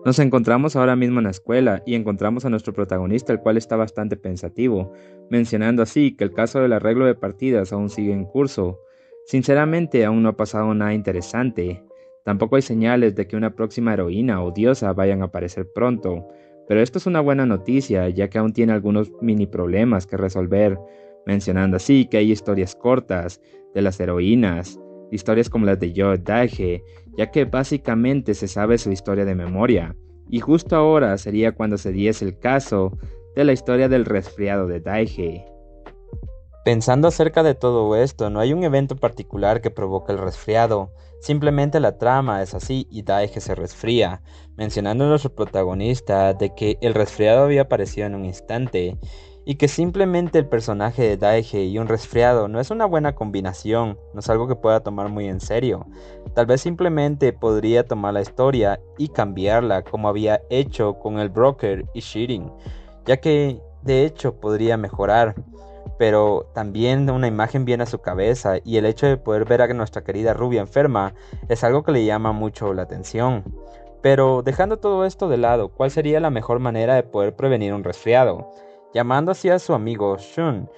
Nos encontramos ahora mismo en la escuela y encontramos a nuestro protagonista, el cual está bastante pensativo, mencionando así que el caso del arreglo de partidas aún sigue en curso. Sinceramente, aún no ha pasado nada interesante. Tampoco hay señales de que una próxima heroína o diosa vayan a aparecer pronto, pero esto es una buena noticia, ya que aún tiene algunos mini problemas que resolver, mencionando así que hay historias cortas de las heroínas, historias como las de Yo Daige, ya que básicamente se sabe su historia de memoria, y justo ahora sería cuando se diese el caso de la historia del resfriado de Daige. Pensando acerca de todo esto, no hay un evento particular que provoque el resfriado, simplemente la trama es así y Daige se resfría, mencionando a nuestro protagonista de que el resfriado había aparecido en un instante, y que simplemente el personaje de Daige y un resfriado no es una buena combinación, no es algo que pueda tomar muy en serio. Tal vez simplemente podría tomar la historia y cambiarla como había hecho con el Broker y Shirin, ya que de hecho podría mejorar, pero también una imagen viene a su cabeza y el hecho de poder ver a nuestra querida rubia enferma es algo que le llama mucho la atención. Pero dejando todo esto de lado, ¿cuál sería la mejor manera de poder prevenir un resfriado? Llamando así a su amigo Shun,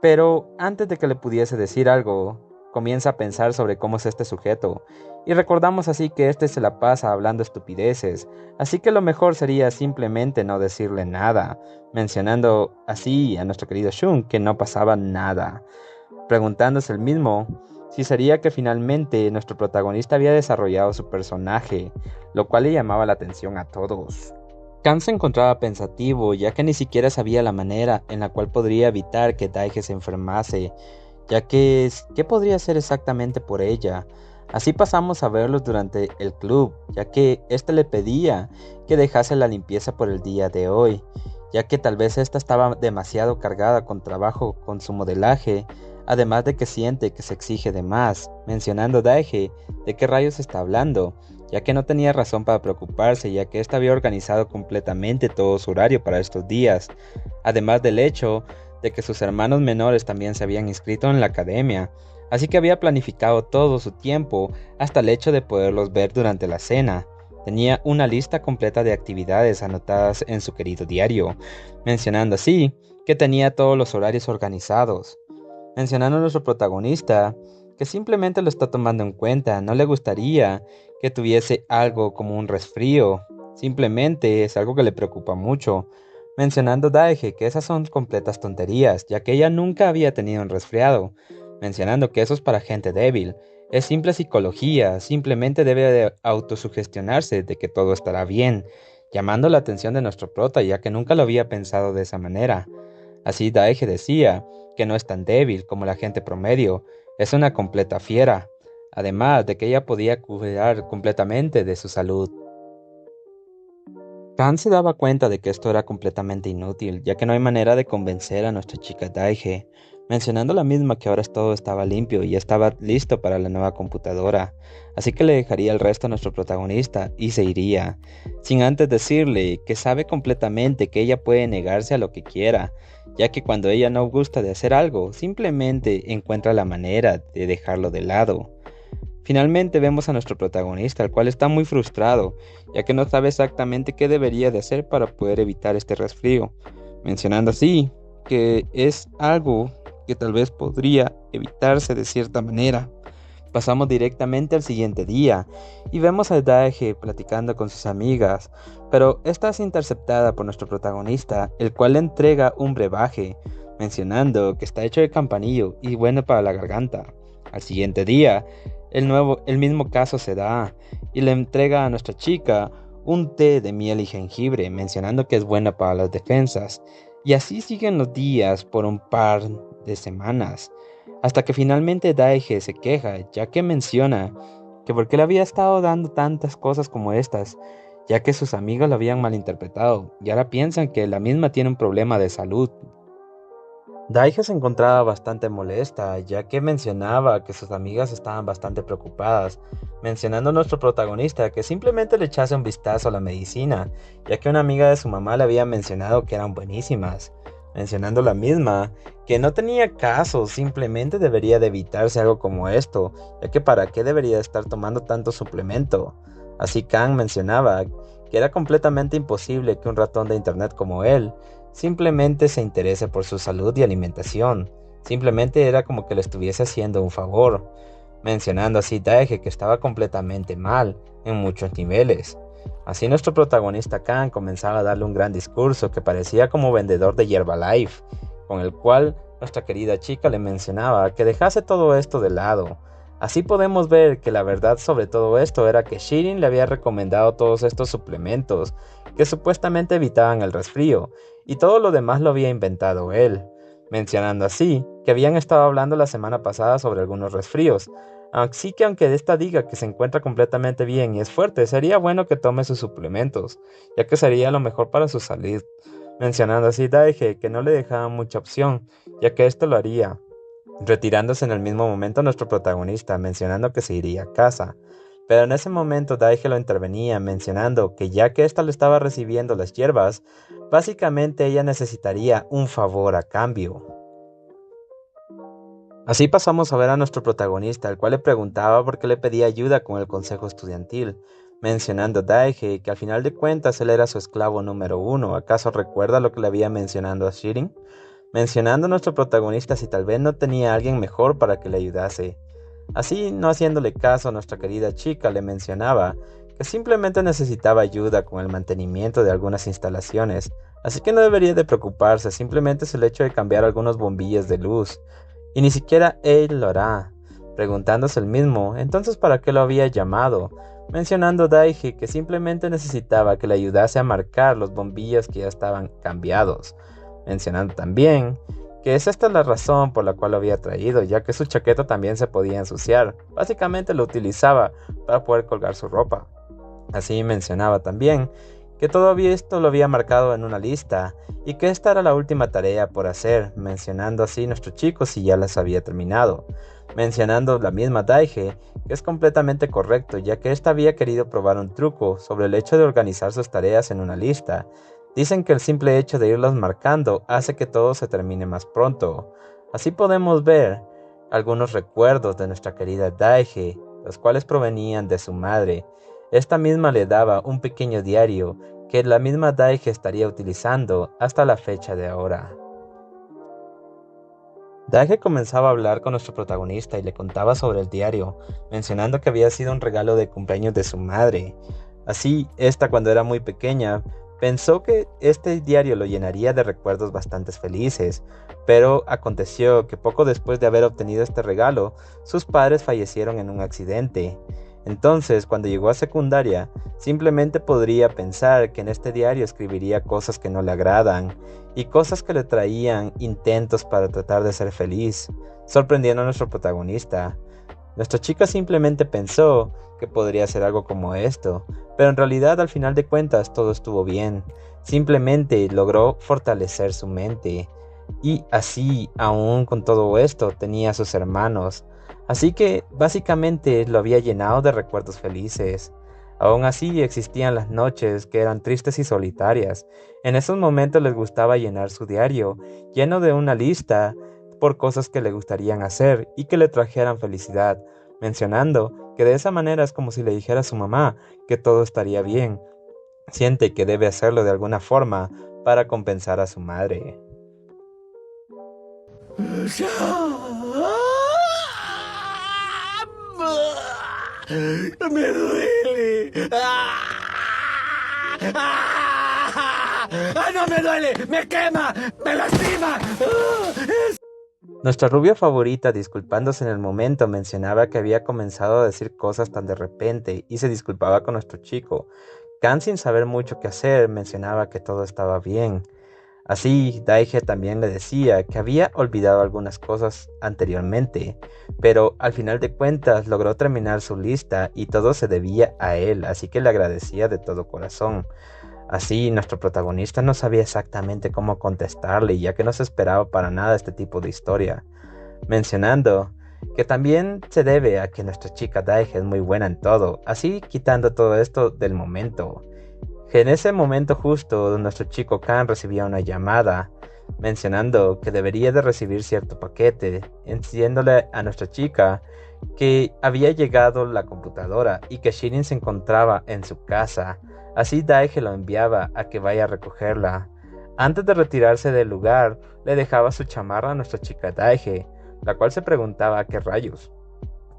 pero antes de que le pudiese decir algo, comienza a pensar sobre cómo es este sujeto, y recordamos así que este se la pasa hablando estupideces, así que lo mejor sería simplemente no decirle nada, mencionando así a nuestro querido Shun que no pasaba nada, preguntándose el mismo si sería que finalmente nuestro protagonista había desarrollado su personaje, lo cual le llamaba la atención a todos. Khan se encontraba pensativo, ya que ni siquiera sabía la manera en la cual podría evitar que Daige se enfermase, ya que ¿qué podría hacer exactamente por ella? Así pasamos a verlos durante el club, ya que éste le pedía que dejase la limpieza por el día de hoy, ya que tal vez ésta estaba demasiado cargada con trabajo con su modelaje, además de que siente que se exige de más, mencionando Daige de qué rayos está hablando, ya que no tenía razón para preocuparse, ya que ésta había organizado completamente todo su horario para estos días, además del hecho de que sus hermanos menores también se habían inscrito en la academia, así que había planificado todo su tiempo hasta el hecho de poderlos ver durante la cena. Tenía una lista completa de actividades anotadas en su querido diario, mencionando así que tenía todos los horarios organizados, mencionando a nuestro protagonista que simplemente lo está tomando en cuenta, no le gustaría que tuviese algo como un resfrío, simplemente es algo que le preocupa mucho, mencionando Daeje que esas son completas tonterías, ya que ella nunca había tenido un resfriado, mencionando que eso es para gente débil, es simple psicología, simplemente debe de autosugestionarse de que todo estará bien, llamando la atención de nuestro prota, ya que nunca lo había pensado de esa manera. Así Daeje decía que no es tan débil como la gente promedio, es una completa fiera, además de que ella podía cuidar completamente de su salud. Khan se daba cuenta de que esto era completamente inútil, ya que no hay manera de convencer a nuestra chica Daige, mencionando la misma que ahora todo estaba limpio y estaba listo para la nueva computadora, así que le dejaría el resto a nuestro protagonista y se iría, sin antes decirle que sabe completamente que ella puede negarse a lo que quiera, ya que cuando ella no gusta de hacer algo, simplemente encuentra la manera de dejarlo de lado. Finalmente vemos a nuestro protagonista, el cual está muy frustrado, ya que no sabe exactamente qué debería de hacer para poder evitar este resfrío, mencionando así que es algo que tal vez podría evitarse de cierta manera. Pasamos directamente al siguiente día y vemos a Daeje platicando con sus amigas, pero esta es interceptada por nuestro protagonista, el cual le entrega un brebaje, mencionando que está hecho de campanillo y bueno para la garganta. Al siguiente día, el mismo caso se da y le entrega a nuestra chica un té de miel y jengibre, mencionando que es buena para las defensas. Y así siguen los días por un par de semanas, hasta que finalmente Daeje se queja, ya que menciona que por qué le había estado dando tantas cosas como estas, ya que sus amigos lo habían malinterpretado y ahora piensan que la misma tiene un problema de salud. Daige se encontraba bastante molesta, ya que mencionaba que sus amigas estaban bastante preocupadas, mencionando a nuestro protagonista que simplemente le echase un vistazo a la medicina, ya que una amiga de su mamá le había mencionado que eran buenísimas, mencionando la misma que no tenía caso, simplemente debería de evitarse algo como esto, ya que para qué debería estar tomando tanto suplemento. Así Kang mencionaba que era completamente imposible que un ratón de internet como él simplemente se interese por su salud y alimentación. Simplemente era como que le estuviese haciendo un favor, mencionando así Daeje que estaba completamente mal en muchos niveles. Así nuestro protagonista Khan comenzaba a darle un gran discurso que parecía como vendedor de Herbalife, con el cual nuestra querida chica le mencionaba que dejase todo esto de lado. Así podemos ver que la verdad sobre todo esto era que Shirin le había recomendado todos estos suplementos que supuestamente evitaban el resfrío, y todo lo demás lo había inventado él, mencionando así que habían estado hablando la semana pasada sobre algunos resfríos. Así que aunque esta diga que se encuentra completamente bien y es fuerte, sería bueno que tome sus suplementos, ya que sería lo mejor para su salud. Mencionando así Daeje que no le dejaba mucha opción, ya que esto lo haría, retirándose en el mismo momento nuestro protagonista, mencionando que se iría a casa. Pero en ese momento Daeje lo intervenía, mencionando que ya que ésta le estaba recibiendo las hierbas, básicamente ella necesitaría un favor a cambio. Así pasamos a ver a nuestro protagonista, el cual le preguntaba por qué le pedía ayuda con el consejo estudiantil, mencionando Daeje que al final de cuentas él era su esclavo número 1. ¿Acaso recuerda lo que le había mencionado a Shirin? Mencionando a nuestro protagonista si tal vez no tenía a alguien mejor para que le ayudase. Así, no haciéndole caso a nuestra querida chica, le mencionaba que simplemente necesitaba ayuda con el mantenimiento de algunas instalaciones, así que no debería de preocuparse, simplemente es el hecho de cambiar algunas bombillas de luz. Y ni siquiera él lo hará, preguntándose el mismo, entonces ¿para qué lo había llamado? Mencionando Daeje que simplemente necesitaba que le ayudase a marcar los bombillas que ya estaban cambiados, mencionando también que es esta la razón por la cual lo había traído, ya que su chaqueta también se podía ensuciar, básicamente lo utilizaba para poder colgar su ropa. Así mencionaba también que todo esto lo había marcado en una lista y que esta era la última tarea por hacer, mencionando así nuestro chico si ya las había terminado, mencionando la misma Daeje que es completamente correcto, ya que ésta había querido probar un truco sobre el hecho de organizar sus tareas en una lista. Dicen que el simple hecho de irlas marcando hace que todo se termine más pronto. Así podemos ver algunos recuerdos de nuestra querida Daeje, los cuales provenían de su madre. Esta misma le daba un pequeño diario que la misma Daeje estaría utilizando hasta la fecha de ahora. Daeje comenzaba a hablar con nuestro protagonista y le contaba sobre el diario, mencionando que había sido un regalo de cumpleaños de su madre. Así, esta cuando era muy pequeña, pensó que este diario lo llenaría de recuerdos bastante felices, pero aconteció que poco después de haber obtenido este regalo, sus padres fallecieron en un accidente. Entonces, cuando llegó a secundaria, simplemente podría pensar que en este diario escribiría cosas que no le agradan y cosas que le traían intentos para tratar de ser feliz, sorprendiendo a nuestro protagonista. Nuestra chica simplemente pensó que podría ser algo como esto, pero en realidad al final de cuentas todo estuvo bien. Simplemente logró fortalecer su mente y así, aún con todo esto, tenía a sus hermanos. Así que básicamente lo había llenado de recuerdos felices. Aún así existían las noches que eran tristes y solitarias. En esos momentos les gustaba llenar su diario, lleno de una lista por cosas que le gustarían hacer y que le trajeran felicidad, mencionando que de esa manera es como si le dijera a su mamá que todo estaría bien. Siente que debe hacerlo de alguna forma para compensar a su madre. Me duele. No me duele, me quema, me lastima. Nuestra rubia favorita, disculpándose en el momento, mencionaba que había comenzado a decir cosas tan de repente y se disculpaba con nuestro chico. Khan, sin saber mucho qué hacer, mencionaba que todo estaba bien. Así, Daeje también le decía que había olvidado algunas cosas anteriormente, pero al final de cuentas logró terminar su lista y todo se debía a él, así que le agradecía de todo corazón. Así, nuestro protagonista no sabía exactamente cómo contestarle, ya que no se esperaba para nada este tipo de historia, mencionando que también se debe a que nuestra chica Daeje es muy buena en todo, así quitando todo esto del momento. En ese momento justo, nuestro chico Khan recibía una llamada, mencionando que debería de recibir cierto paquete, diciéndole a nuestra chica que había llegado la computadora y que Shirin se encontraba en su casa. Así Daige lo enviaba a que vaya a recogerla. Antes de retirarse del lugar, le dejaba su chamarra a nuestra chica Daige, la cual se preguntaba qué rayos.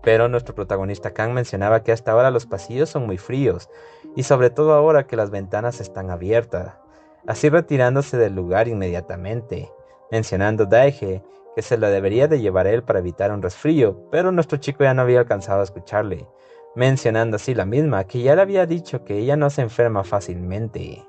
Pero nuestro protagonista Kang mencionaba que hasta ahora los pasillos son muy fríos, y sobre todo ahora que las ventanas están abiertas, así retirándose del lugar inmediatamente, mencionando Daige que se la debería de llevar él para evitar un resfrío, pero nuestro chico ya no había alcanzado a escucharle, mencionando así la misma que ya le había dicho que ella no se enferma fácilmente.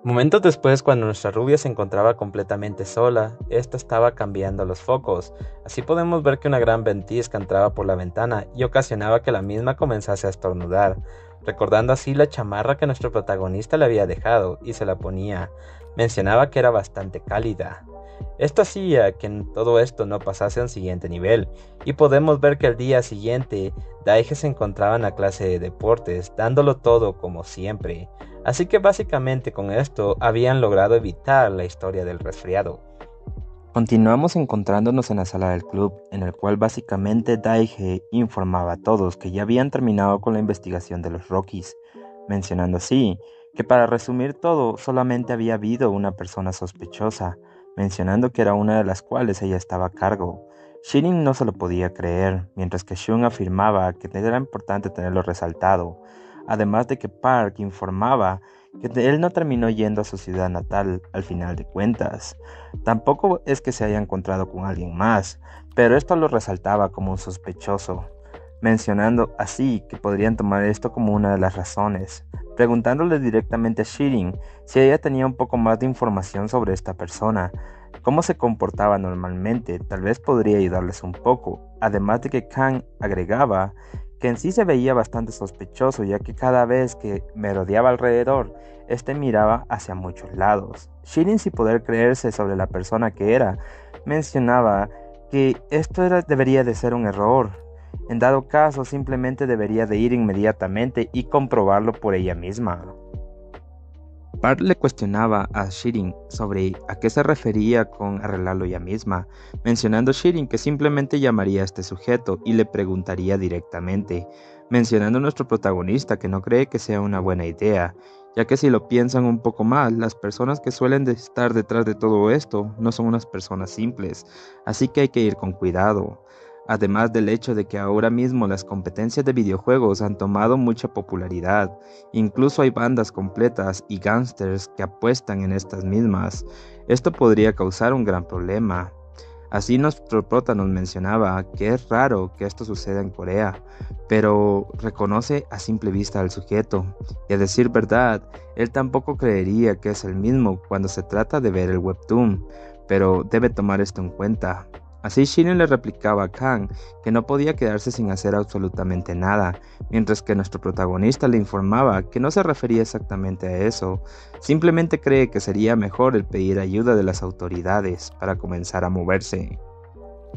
Momentos después, cuando nuestra rubia se encontraba completamente sola, esta estaba cambiando los focos. Así podemos ver que una gran ventisca entraba por la ventana y ocasionaba que la misma comenzase a estornudar, recordando así la chamarra que nuestro protagonista le había dejado y se la ponía. Mencionaba que era bastante cálida. Esto hacía que todo esto no pasase a un siguiente nivel, y podemos ver que al día siguiente, Daige se encontraba en la clase de deportes, dándolo todo como siempre. Así que básicamente con esto habían logrado evitar la historia del resfriado. Continuamos encontrándonos en la sala del club, en el cual básicamente Daige informaba a todos que ya habían terminado con la investigación de los Rockies, mencionando así que para resumir todo solamente había habido una persona sospechosa, mencionando que era una de las cuales ella estaba a cargo. Shirin no se lo podía creer, mientras que Shun afirmaba que era importante tenerlo resaltado, además de que Park informaba que él no terminó yendo a su ciudad natal al final de cuentas. Tampoco es que se haya encontrado con alguien más, pero esto lo resaltaba como un sospechoso, mencionando así que podrían tomar esto como una de las razones, preguntándole directamente a Shirin si ella tenía un poco más de información sobre esta persona, cómo se comportaba normalmente, tal vez podría ayudarles un poco, además de que Kang agregaba que en sí se veía bastante sospechoso, ya que cada vez que merodeaba alrededor, este miraba hacia muchos lados. Shirin, sin poder creerse sobre la persona que era, mencionaba que debería de ser un error. En dado caso, simplemente debería de ir inmediatamente y comprobarlo por ella misma. Bart le cuestionaba a Shirin sobre a qué se refería con arreglarlo ella misma, mencionando Shirin que simplemente llamaría a este sujeto y le preguntaría directamente, mencionando a nuestro protagonista que no cree que sea una buena idea, ya que si lo piensan un poco más, las personas que suelen estar detrás de todo esto no son unas personas simples, así que hay que ir con cuidado. Además del hecho de que ahora mismo las competencias de videojuegos han tomado mucha popularidad, incluso hay bandas completas y gángsters que apuestan en estas mismas. Esto podría causar un gran problema. Así nuestro prota nos mencionaba que es raro que esto suceda en Corea, pero reconoce a simple vista al sujeto, y a decir verdad, él tampoco creería que es el mismo cuando se trata de ver el webtoon, pero debe tomar esto en cuenta. Así Shirin le replicaba a Kang que no podía quedarse sin hacer absolutamente nada, mientras que nuestro protagonista le informaba que no se refería exactamente a eso, simplemente cree que sería mejor el pedir ayuda de las autoridades para comenzar a moverse.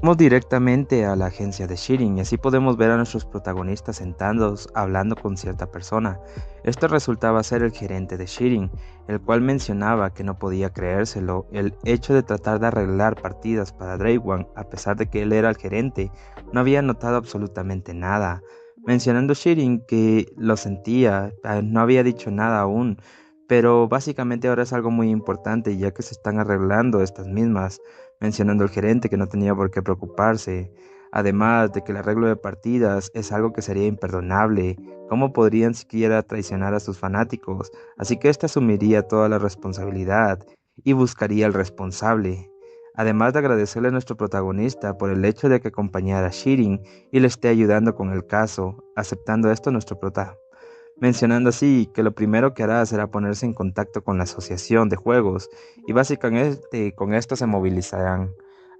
Vamos directamente a la agencia de Shirin y así podemos ver a nuestros protagonistas sentados hablando con cierta persona. Este resultaba ser el gerente de Shirin, el cual mencionaba que no podía creérselo el hecho de tratar de arreglar partidas para Draewon, a pesar de que él era el gerente, no había notado absolutamente nada, mencionando Shirin que lo sentía, no había dicho nada aún, pero básicamente ahora es algo muy importante ya que se están arreglando estas mismas, mencionando el gerente que no tenía por qué preocuparse, además de que el arreglo de partidas es algo que sería imperdonable, ¿cómo podrían siquiera traicionar a sus fanáticos? Así que éste asumiría toda la responsabilidad y buscaría al responsable, además de agradecerle a nuestro protagonista por el hecho de que acompañara a Shirin y le esté ayudando con el caso, aceptando esto nuestro prota, mencionando así que lo primero que hará será ponerse en contacto con la asociación de juegos y básicamente con esto se movilizarán.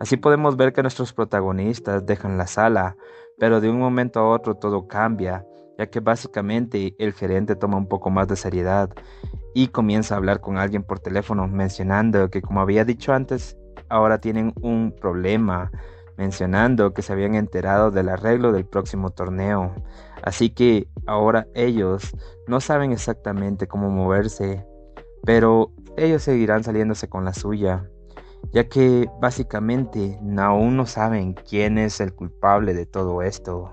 Así podemos ver que nuestros protagonistas dejan la sala, pero de un momento a otro todo cambia, ya que básicamente el gerente toma un poco más de seriedad y comienza a hablar con alguien por teléfono, mencionando que como había dicho antes, ahora tienen un problema, mencionando que se habían enterado del arreglo del próximo torneo. Así que ahora ellos no saben exactamente cómo moverse, pero ellos seguirán saliéndose con la suya, ya que básicamente aún no saben quién es el culpable de todo esto.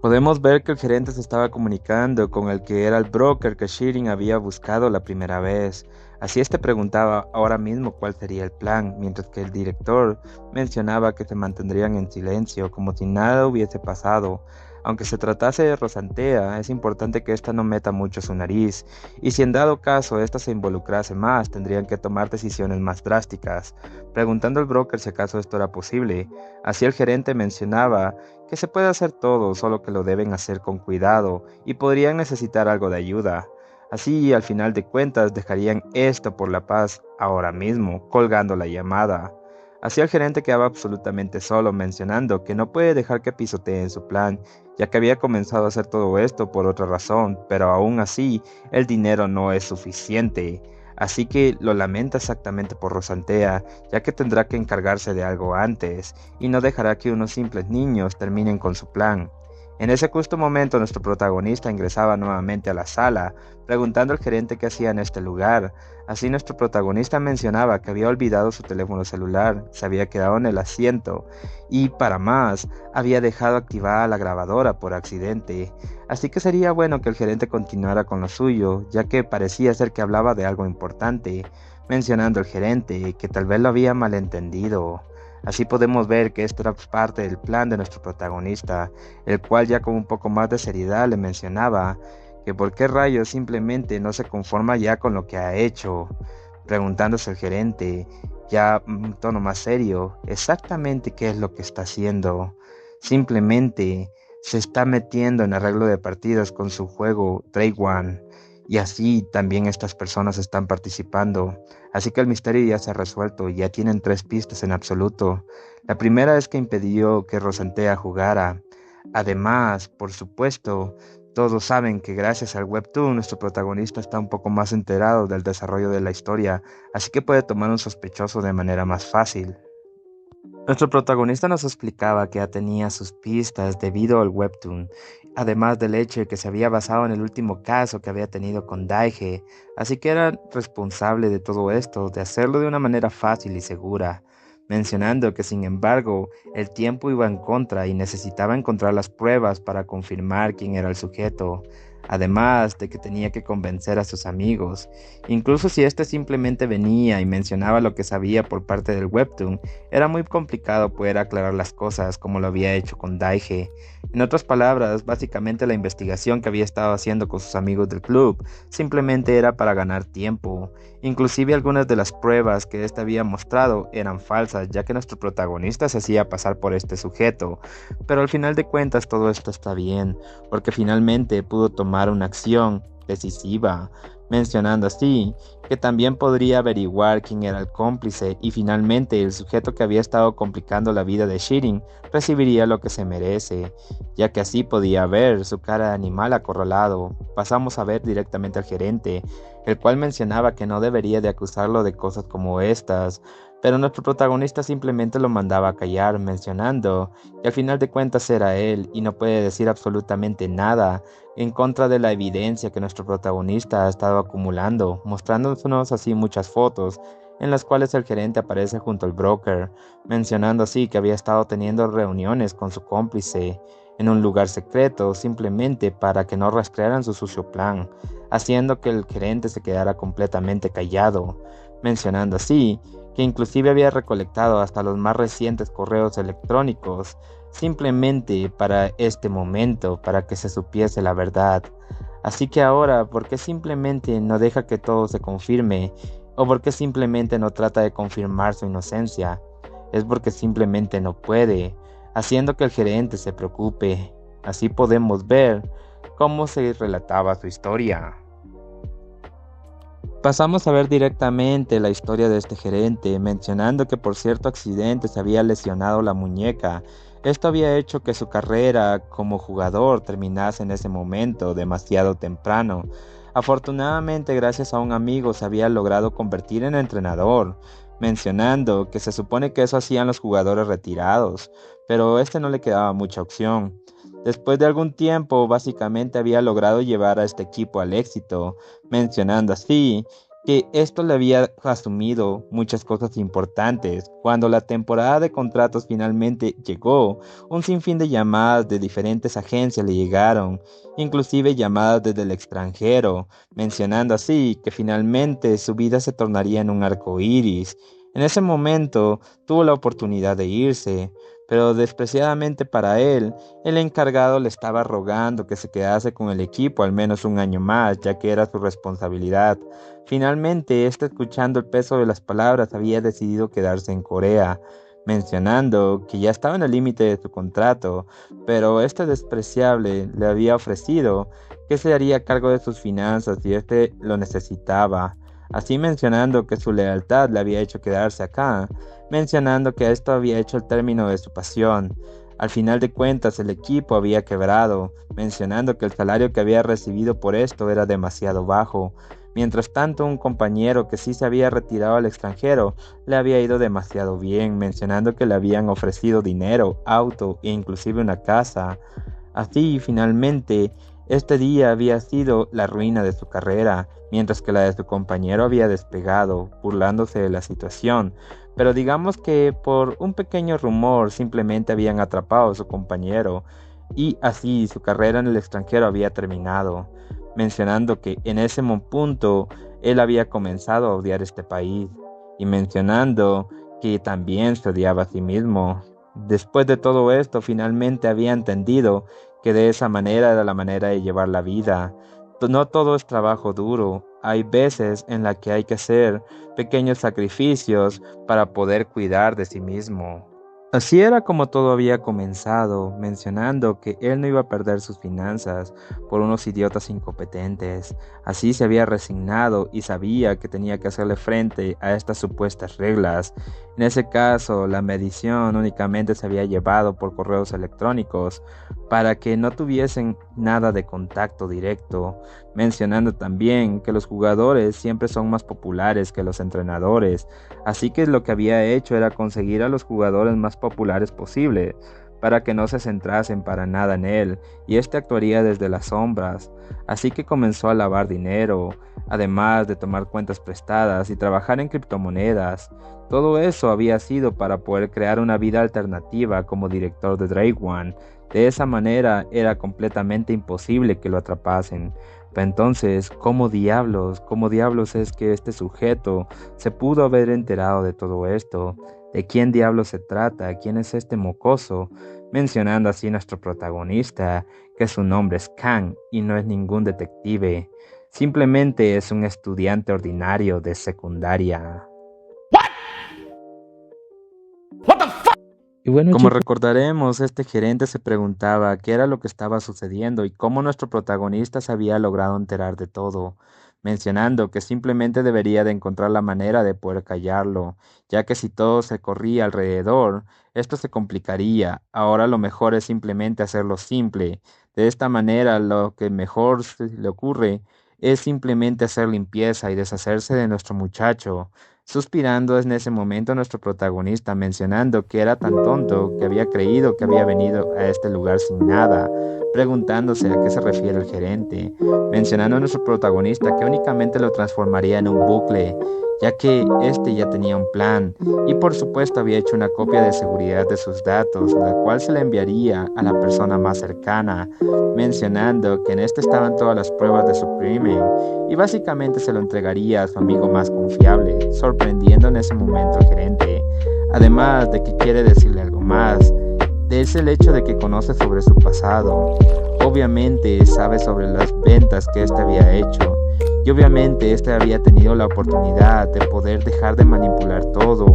Podemos ver que el gerente se estaba comunicando con el que era el broker que Shirin había buscado la primera vez. Así este preguntaba ahora mismo cuál sería el plan, mientras que el director mencionaba que se mantendrían en silencio, como si nada hubiese pasado. Aunque se tratase de Rosantea, es importante que ésta no meta mucho su nariz, y si en dado caso ésta se involucrase más, tendrían que tomar decisiones más drásticas. Preguntando al broker si acaso esto era posible, así el gerente mencionaba que se puede hacer todo, solo que lo deben hacer con cuidado, y podrían necesitar algo de ayuda. Así, al final de cuentas, dejarían esto por la paz ahora mismo, colgando la llamada. Así el gerente quedaba absolutamente solo, mencionando que no puede dejar que pisoteen su plan, ya que había comenzado a hacer todo esto por otra razón, pero aún así el dinero no es suficiente. Así que lo lamenta exactamente por Rosantea, ya que tendrá que encargarse de algo antes, y no dejará que unos simples niños terminen con su plan. En ese justo momento nuestro protagonista ingresaba nuevamente a la sala, preguntando al gerente qué hacía en este lugar. Así nuestro protagonista mencionaba que había olvidado su teléfono celular, se había quedado en el asiento y, para más, había dejado activada la grabadora por accidente. Así que sería bueno que el gerente continuara con lo suyo, ya que parecía ser que hablaba de algo importante, mencionando el gerente que tal vez lo había malentendido. Así podemos ver que esto era parte del plan de nuestro protagonista, el cual ya con un poco más de seriedad le mencionaba que por qué rayos simplemente no se conforma ya con lo que ha hecho, preguntándose el gerente, ya en un tono más serio, exactamente qué es lo que está haciendo. Simplemente se está metiendo en arreglo de partidas con su juego Trade One, y así también estas personas están participando. Así que el misterio ya se ha resuelto y ya tienen 3 pistas en absoluto. La primera es que impidió que Rosantea jugara. Además, por supuesto, todos saben que gracias al Webtoon nuestro protagonista está un poco más enterado del desarrollo de la historia, así que puede tomar un sospechoso de manera más fácil. Nuestro protagonista nos explicaba que ya tenía sus pistas debido al Webtoon, además del hecho de que se había basado en el último caso que había tenido con Daige, así que era responsable de todo esto, de hacerlo de una manera fácil y segura, mencionando que sin embargo el tiempo iba en contra y necesitaba encontrar las pruebas para confirmar quién era el sujeto. Además de que tenía que convencer a sus amigos, incluso si éste simplemente venía y mencionaba lo que sabía por parte del Webtoon, era muy complicado poder aclarar las cosas como lo había hecho con Daige. En otras palabras, básicamente la investigación que había estado haciendo con sus amigos del club simplemente era para ganar tiempo. Inclusive algunas de las pruebas que éste había mostrado eran falsas, ya que nuestro protagonista se hacía pasar por este sujeto. Pero al final de cuentas todo esto está bien, porque finalmente pudo tomar una acción decisiva, mencionando así que también podría averiguar quién era el cómplice y finalmente el sujeto que había estado complicando la vida de Shirin recibiría lo que se merece, ya que así podía ver su cara de animal acorralado. Pasamos a ver directamente al gerente, el cual mencionaba que no debería de acusarlo de cosas como estas, pero nuestro protagonista simplemente lo mandaba a callar, mencionando que al final de cuentas era él y no puede decir absolutamente nada en contra de la evidencia que nuestro protagonista ha estado acumulando, mostrándonos así muchas fotos en las cuales el gerente aparece junto al broker, mencionando así que había estado teniendo reuniones con su cómplice en un lugar secreto simplemente para que no rastrearan su sucio plan, haciendo que el gerente se quedara completamente callado, mencionando así que inclusive había recolectado hasta los más recientes correos electrónicos simplemente para este momento, para que se supiese la verdad. Así que ahora, ¿por qué simplemente no deja que todo se confirme? ¿O por qué simplemente no trata de confirmar su inocencia? Es porque simplemente no puede, haciendo que el gerente se preocupe. Así podemos ver cómo se relataba su historia. Pasamos a ver directamente la historia de este gerente, mencionando que por cierto accidente se había lesionado la muñeca. Esto había hecho que su carrera como jugador terminase en ese momento demasiado temprano. Afortunadamente, gracias a un amigo se había logrado convertir en entrenador, mencionando que se supone que eso hacían los jugadores retirados, pero este no le quedaba mucha opción. Después de algún tiempo, básicamente había logrado llevar a este equipo al éxito, mencionando así que esto le había asumido muchas cosas importantes. Cuando la temporada de contratos finalmente llegó, un sinfín de llamadas de diferentes agencias le llegaron, inclusive llamadas desde el extranjero, mencionando así que finalmente su vida se tornaría en un arco iris. En ese momento tuvo la oportunidad de irse, pero despreciadamente para él, el encargado le estaba rogando que se quedase con el equipo al menos un año más, ya que era su responsabilidad. Finalmente, escuchando el peso de las palabras, había decidido quedarse en Corea, mencionando que ya estaba en el límite de su contrato, pero este despreciable le había ofrecido que se haría cargo de sus finanzas si lo necesitaba. Así mencionando que su lealtad le había hecho quedarse acá, mencionando que esto había hecho el término de su pasión. Al final de cuentas el equipo había quebrado, mencionando que el salario que había recibido por esto era demasiado bajo. Mientras tanto, un compañero que sí se había retirado al extranjero le había ido demasiado bien, mencionando que le habían ofrecido dinero, auto e inclusive una casa. Así, finalmente, este día había sido la ruina de su carrera, mientras que la de su compañero había despegado, burlándose de la situación. Pero digamos que por un pequeño rumor simplemente habían atrapado a su compañero, y así su carrera en el extranjero había terminado, mencionando que en ese punto él había comenzado a odiar este país, y mencionando que también se odiaba a sí mismo. Después de todo esto, finalmente había entendido que de esa manera era la manera de llevar la vida. No todo es trabajo duro, hay veces en las que hay que hacer pequeños sacrificios para poder cuidar de sí mismo. Así era como todo había comenzado, mencionando que él no iba a perder sus finanzas por unos idiotas incompetentes. Así se había resignado y sabía que tenía que hacerle frente a estas supuestas reglas. En ese caso, la medición únicamente se había llevado por correos electrónicos para que no tuviesen nada de contacto directo, mencionando también que los jugadores siempre son más populares que los entrenadores, así que lo que había hecho era conseguir a los jugadores más populares posibles para que no se centrasen para nada en él, y este actuaría desde las sombras. Así que comenzó a lavar dinero, además de tomar cuentas prestadas y trabajar en criptomonedas. Todo eso había sido para poder crear una vida alternativa como director de Drake One. De esa manera era completamente imposible que lo atrapasen. Pero entonces, ¿cómo diablos es que este sujeto se pudo haber enterado de todo esto? ¿De quién diablos se trata? ¿Quién es este mocoso? Mencionando así nuestro protagonista, que su nombre es Kang y no es ningún detective. Simplemente es un estudiante ordinario de secundaria. Y bueno, como recordaremos, este gerente se preguntaba qué era lo que estaba sucediendo y cómo nuestro protagonista se había logrado enterar de todo, mencionando que simplemente debería de encontrar la manera de poder callarlo, ya que si todo se corría alrededor, esto se complicaría. Ahora lo mejor es simplemente hacerlo simple. De esta manera, lo que mejor se le ocurre es simplemente hacer limpieza y deshacerse de nuestro muchacho. Suspirando en ese momento nuestro protagonista, mencionando que era tan tonto que había creído que había venido a este lugar sin nada, preguntándose a qué se refiere el gerente, mencionando a nuestro protagonista que únicamente lo transformaría en un bucle, ya que este ya tenía un plan y por supuesto había hecho una copia de seguridad de sus datos, la cual se le enviaría a la persona más cercana, mencionando que en este estaban todas las pruebas de su crimen y básicamente se lo entregaría a su amigo más confiable, sorprendiendo en ese momento al gerente, además de que quiere decirle algo más. Es el hecho de que conoce sobre su pasado, obviamente sabe sobre las ventas que este había hecho, y obviamente este había tenido la oportunidad de poder dejar de manipular todo.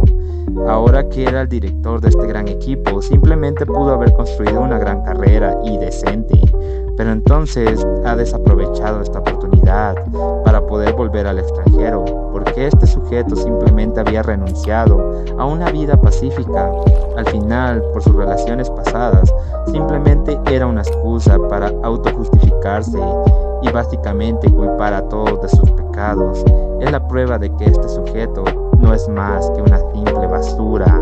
Ahora que era el director de este gran equipo, simplemente pudo haber construido una gran carrera y decente, pero entonces ha desaprovechado esta oportunidad para poder volver al extranjero, porque este sujeto simplemente había renunciado a una vida pacífica. Al final, por sus relaciones pasadas, simplemente era una excusa para autojustificarse y básicamente culpar a todos de sus pecados. Es la prueba de que este sujeto no es más que una simple basura.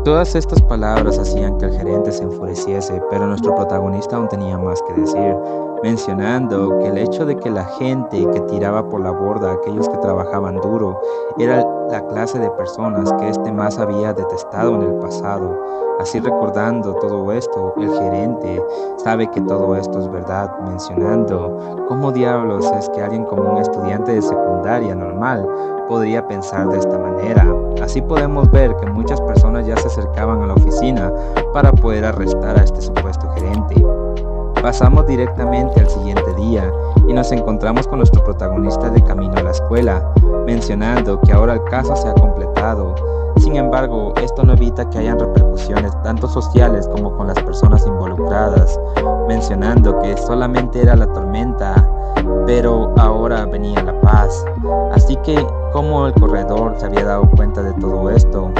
Todas estas palabras hacían que el gerente se enfureciese, pero nuestro protagonista aún tenía más que decir, mencionando que el hecho de que la gente que tiraba por la borda a aquellos que trabajaban duro era la clase de personas que éste más había detestado en el pasado. Así recordando todo esto, el gerente sabe que todo esto es verdad, mencionando cómo diablos es que alguien como un estudiante de secundaria normal podría pensar de esta manera. Así podemos ver que muchas personas ya se acercaban a la oficina para poder arrestar a este supuesto gerente. Pasamos directamente al siguiente día y nos encontramos con nuestro protagonista de camino a la escuela, mencionando que ahora el caso se ha completado. Sin embargo, esto no evita que hayan repercusiones tanto sociales como con las personas involucradas, mencionando que solamente era la tormenta, pero ahora venía la paz. Así que, como el corredor se había dado cuenta de todo esto,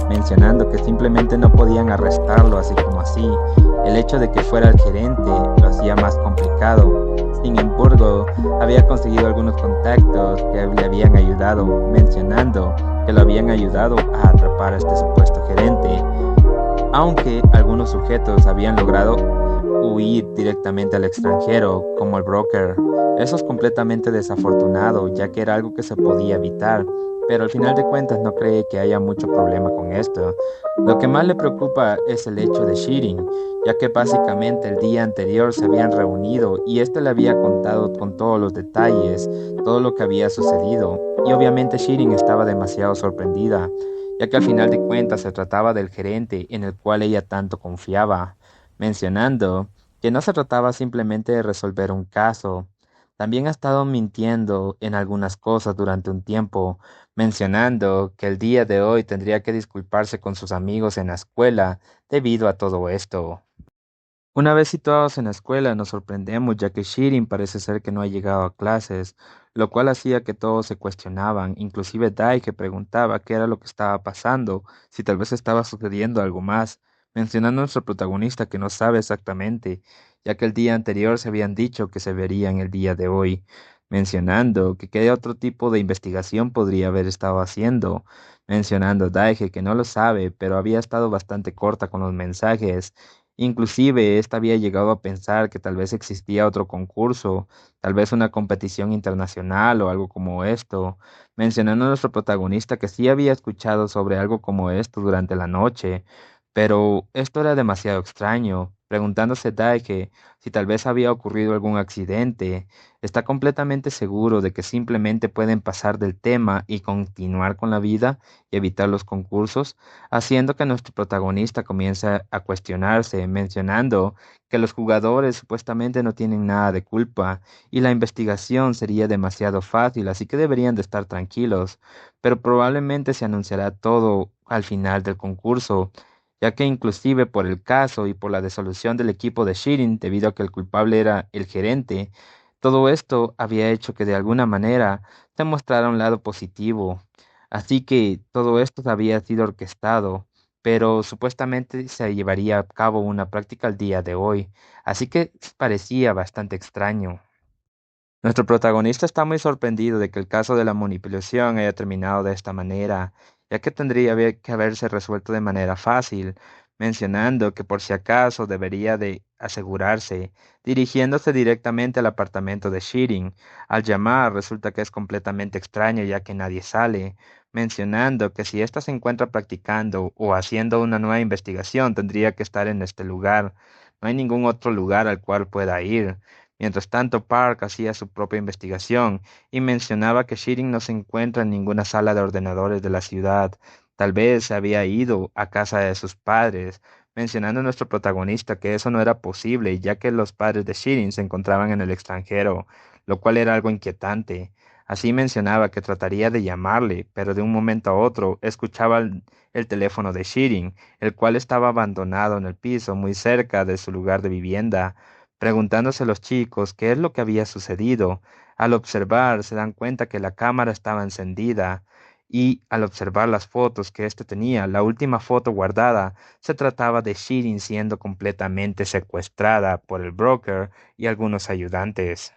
mencionando que simplemente no podían arrestarlo así como así. El hecho de que fuera el gerente lo hacía más complicado. Sin embargo, había conseguido algunos contactos que le habían ayudado, mencionando que lo habían ayudado a atrapar a este supuesto gerente, aunque algunos sujetos habían logrado huir directamente al extranjero, como el broker. Eso es completamente desafortunado, ya que era algo que se podía evitar, pero al final de cuentas no cree que haya mucho problema con esto. Lo que más le preocupa es el hecho de Shirin, ya que básicamente el día anterior se habían reunido y este le había contado con todos los detalles, todo lo que había sucedido, y obviamente Shirin estaba demasiado sorprendida, ya que al final de cuentas se trataba del gerente en el cual ella tanto confiaba, mencionando que no se trataba simplemente de resolver un caso. También ha estado mintiendo en algunas cosas durante un tiempo, mencionando que el día de hoy tendría que disculparse con sus amigos en la escuela debido a todo esto. Una vez situados en la escuela, nos sorprendemos ya que Shirin parece ser que no ha llegado a clases, lo cual hacía que todos se cuestionaban, inclusive Dai que preguntaba qué era lo que estaba pasando, si tal vez estaba sucediendo algo más, mencionando a nuestro protagonista que no sabe exactamente, ya que el día anterior se habían dicho que se verían el día de hoy, mencionando que qué otro tipo de investigación podría haber estado haciendo, mencionando a Daige que no lo sabe, pero había estado bastante corta con los mensajes. Inclusive, ésta había llegado a pensar que tal vez existía otro concurso, tal vez una competición internacional o algo como esto, mencionando a nuestro protagonista que sí había escuchado sobre algo como esto durante la noche, pero esto era demasiado extraño, preguntándose Daike si tal vez había ocurrido algún accidente. Está completamente seguro de que simplemente pueden pasar del tema y continuar con la vida y evitar los concursos, haciendo que nuestro protagonista comience a cuestionarse, mencionando que los jugadores supuestamente no tienen nada de culpa y la investigación sería demasiado fácil, así que deberían de estar tranquilos, pero probablemente se anunciará todo al final del concurso, ya que inclusive por el caso y por la disolución del equipo de Shirin, debido a que el culpable era el gerente, todo esto había hecho que de alguna manera se mostrara un lado positivo. Así que todo esto había sido orquestado, pero supuestamente se llevaría a cabo una práctica el día de hoy, así que parecía bastante extraño. Nuestro protagonista está muy sorprendido de que el caso de la manipulación haya terminado de esta manera, ya que que haberse resuelto de manera fácil, mencionando que por si acaso debería de asegurarse, dirigiéndose directamente al apartamento de Shirin. Al llamar resulta que es completamente extraño ya que nadie sale, mencionando que si ésta se encuentra practicando o haciendo una nueva investigación tendría que estar en este lugar. No hay ningún otro lugar al cual pueda ir. Mientras tanto, Park hacía su propia investigación y mencionaba que Shirin no se encuentra en ninguna sala de ordenadores de la ciudad. Tal vez se había ido a casa de sus padres, mencionando a nuestro protagonista que eso no era posible, ya que los padres de Shirin se encontraban en el extranjero, lo cual era algo inquietante. Así mencionaba que trataría de llamarle, pero de un momento a otro escuchaba el teléfono de Shirin, el cual estaba abandonado en el piso muy cerca de su lugar de vivienda. Preguntándose los chicos qué es lo que había sucedido, al observar se dan cuenta que la cámara estaba encendida y al observar las fotos que éste tenía, la última foto guardada, se trataba de Shirin siendo completamente secuestrada por el broker y algunos ayudantes.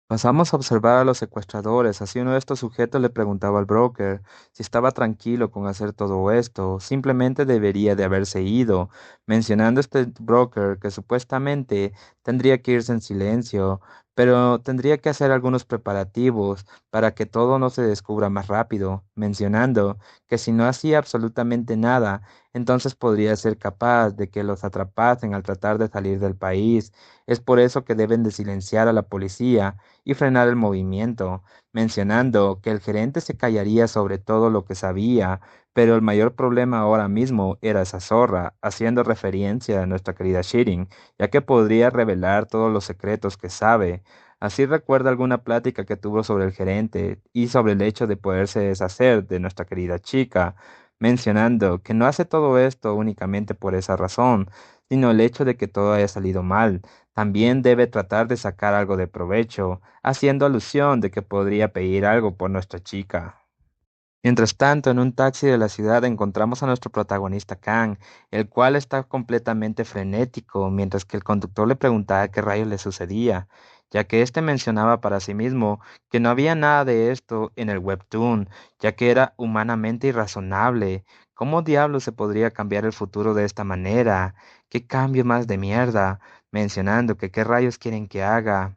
Pasamos a observar a los secuestradores, así uno de estos sujetos le preguntaba al broker si estaba tranquilo con hacer todo esto, simplemente debería de haberse ido, mencionando este broker que supuestamente tendría que irse en silencio, pero tendría que hacer algunos preparativos para que todo no se descubra más rápido, mencionando que si no hacía absolutamente nada, entonces podría ser capaz de que los atrapasen al tratar de salir del país. Es por eso que deben de silenciar a la policía y frenar el movimiento, mencionando que el gerente se callaría sobre todo lo que sabía, pero el mayor problema ahora mismo era esa zorra, haciendo referencia a nuestra querida Shirin, ya que podría revelar todos los secretos que sabe. Así recuerda alguna plática que tuvo sobre el gerente y sobre el hecho de poderse deshacer de nuestra querida chica, mencionando que no hace todo esto únicamente por esa razón, sino el hecho de que todo haya salido mal. También debe tratar de sacar algo de provecho, haciendo alusión de que podría pedir algo por nuestra chica. Mientras tanto, en un taxi de la ciudad encontramos a nuestro protagonista Kang, el cual está completamente frenético, mientras que el conductor le preguntaba qué rayos le sucedía, ya que éste mencionaba para sí mismo que no había nada de esto en el webtoon, ya que era humanamente irrazonable. ¿Cómo diablos se podría cambiar el futuro de esta manera? ¿Qué cambio más de mierda? Mencionando que qué rayos quieren que haga.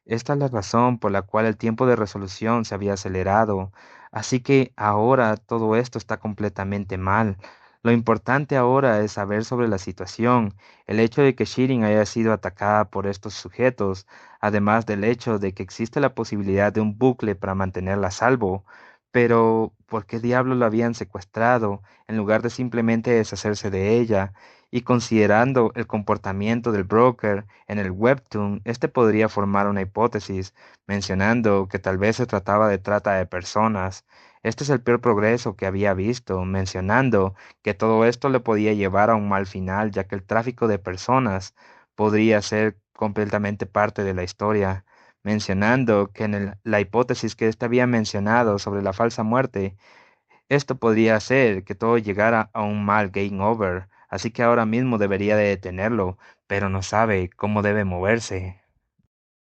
Esta es la razón por la cual el tiempo de resolución se había acelerado. Así que ahora todo esto está completamente mal. Lo importante ahora es saber sobre la situación, el hecho de que Shirin haya sido atacada por estos sujetos, además del hecho de que existe la posibilidad de un bucle para mantenerla a salvo. Pero, ¿por qué diablos la habían secuestrado en lugar de simplemente deshacerse de ella? Y considerando el comportamiento del broker en el webtoon, este podría formar una hipótesis, mencionando que tal vez se trataba de trata de personas. Este es el peor progreso que había visto, mencionando que todo esto le podía llevar a un mal final, ya que el tráfico de personas podría ser completamente parte de la historia, mencionando que en la hipótesis que éste había mencionado sobre la falsa muerte, esto podría hacer que todo llegara a un mal game over, así que ahora mismo debería de detenerlo, pero no sabe cómo debe moverse.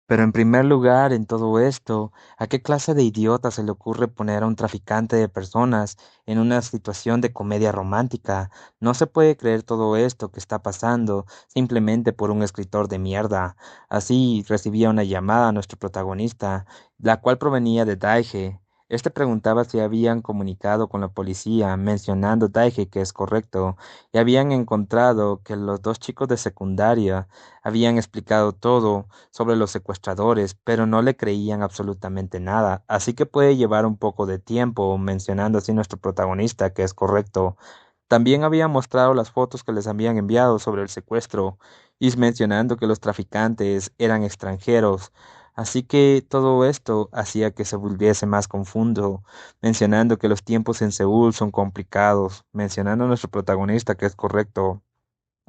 Pero en primer lugar, en todo esto, ¿a qué clase de idiota se le ocurre poner a un traficante de personas en una situación de comedia romántica? No se puede creer todo esto que está pasando simplemente por un escritor de mierda. Así recibía una llamada a nuestro protagonista, la cual provenía de Daige. Este preguntaba si habían comunicado con la policía, mencionando Daige que es correcto, y habían encontrado que los dos chicos de secundaria habían explicado todo sobre los secuestradores, pero no le creían absolutamente nada, así que puede llevar un poco de tiempo, mencionando así nuestro protagonista, que es correcto. También había mostrado las fotos que les habían enviado sobre el secuestro, y mencionando que los traficantes eran extranjeros. Así que todo esto hacía que se volviese más confuso, mencionando que los tiempos en Seúl son complicados, mencionando a nuestro protagonista, que es correcto.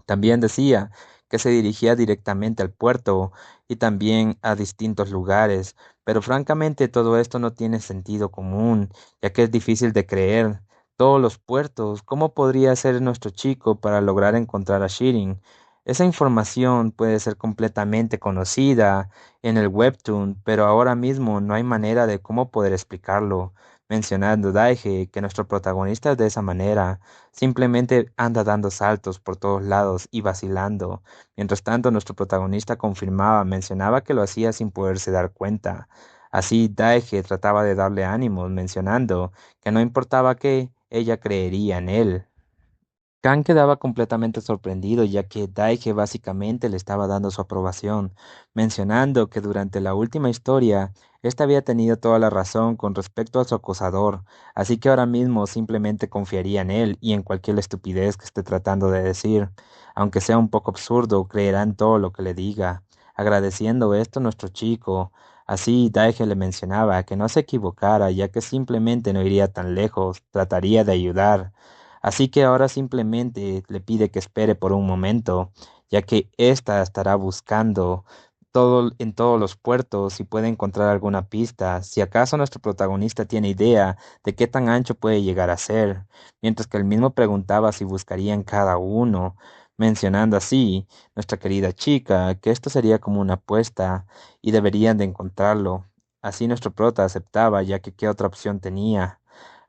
También decía que se dirigía directamente al puerto y también a distintos lugares, pero francamente todo esto no tiene sentido común, ya que es difícil de creer. Todos los puertos, ¿cómo podría ser nuestro chico para lograr encontrar a Shirin? Esa información puede ser completamente conocida en el webtoon, pero ahora mismo no hay manera de cómo poder explicarlo. Mencionando Daige que nuestro protagonista es de esa manera. Simplemente anda dando saltos por todos lados y vacilando. Mientras tanto, nuestro protagonista mencionaba que lo hacía sin poderse dar cuenta. Así, Daige trataba de darle ánimos, mencionando que no importaba qué, ella creería en él. Kang quedaba completamente sorprendido ya que Daige básicamente le estaba dando su aprobación, mencionando que durante la última historia, éste había tenido toda la razón con respecto a su acosador, así que ahora mismo simplemente confiaría en él y en cualquier estupidez que esté tratando de decir. Aunque sea un poco absurdo, creerá en todo lo que le diga. Agradeciendo esto a nuestro chico, así Daige le mencionaba que no se equivocara ya que simplemente no iría tan lejos, trataría de ayudar. Así que ahora simplemente le pide que espere por un momento, ya que ésta estará buscando en todos los puertos si puede encontrar alguna pista, si acaso nuestro protagonista tiene idea de qué tan ancho puede llegar a ser, mientras que él mismo preguntaba si buscaría en cada uno, mencionando así nuestra querida chica que esto sería como una apuesta y deberían de encontrarlo. Así nuestro prota aceptaba, ya que qué otra opción tenía.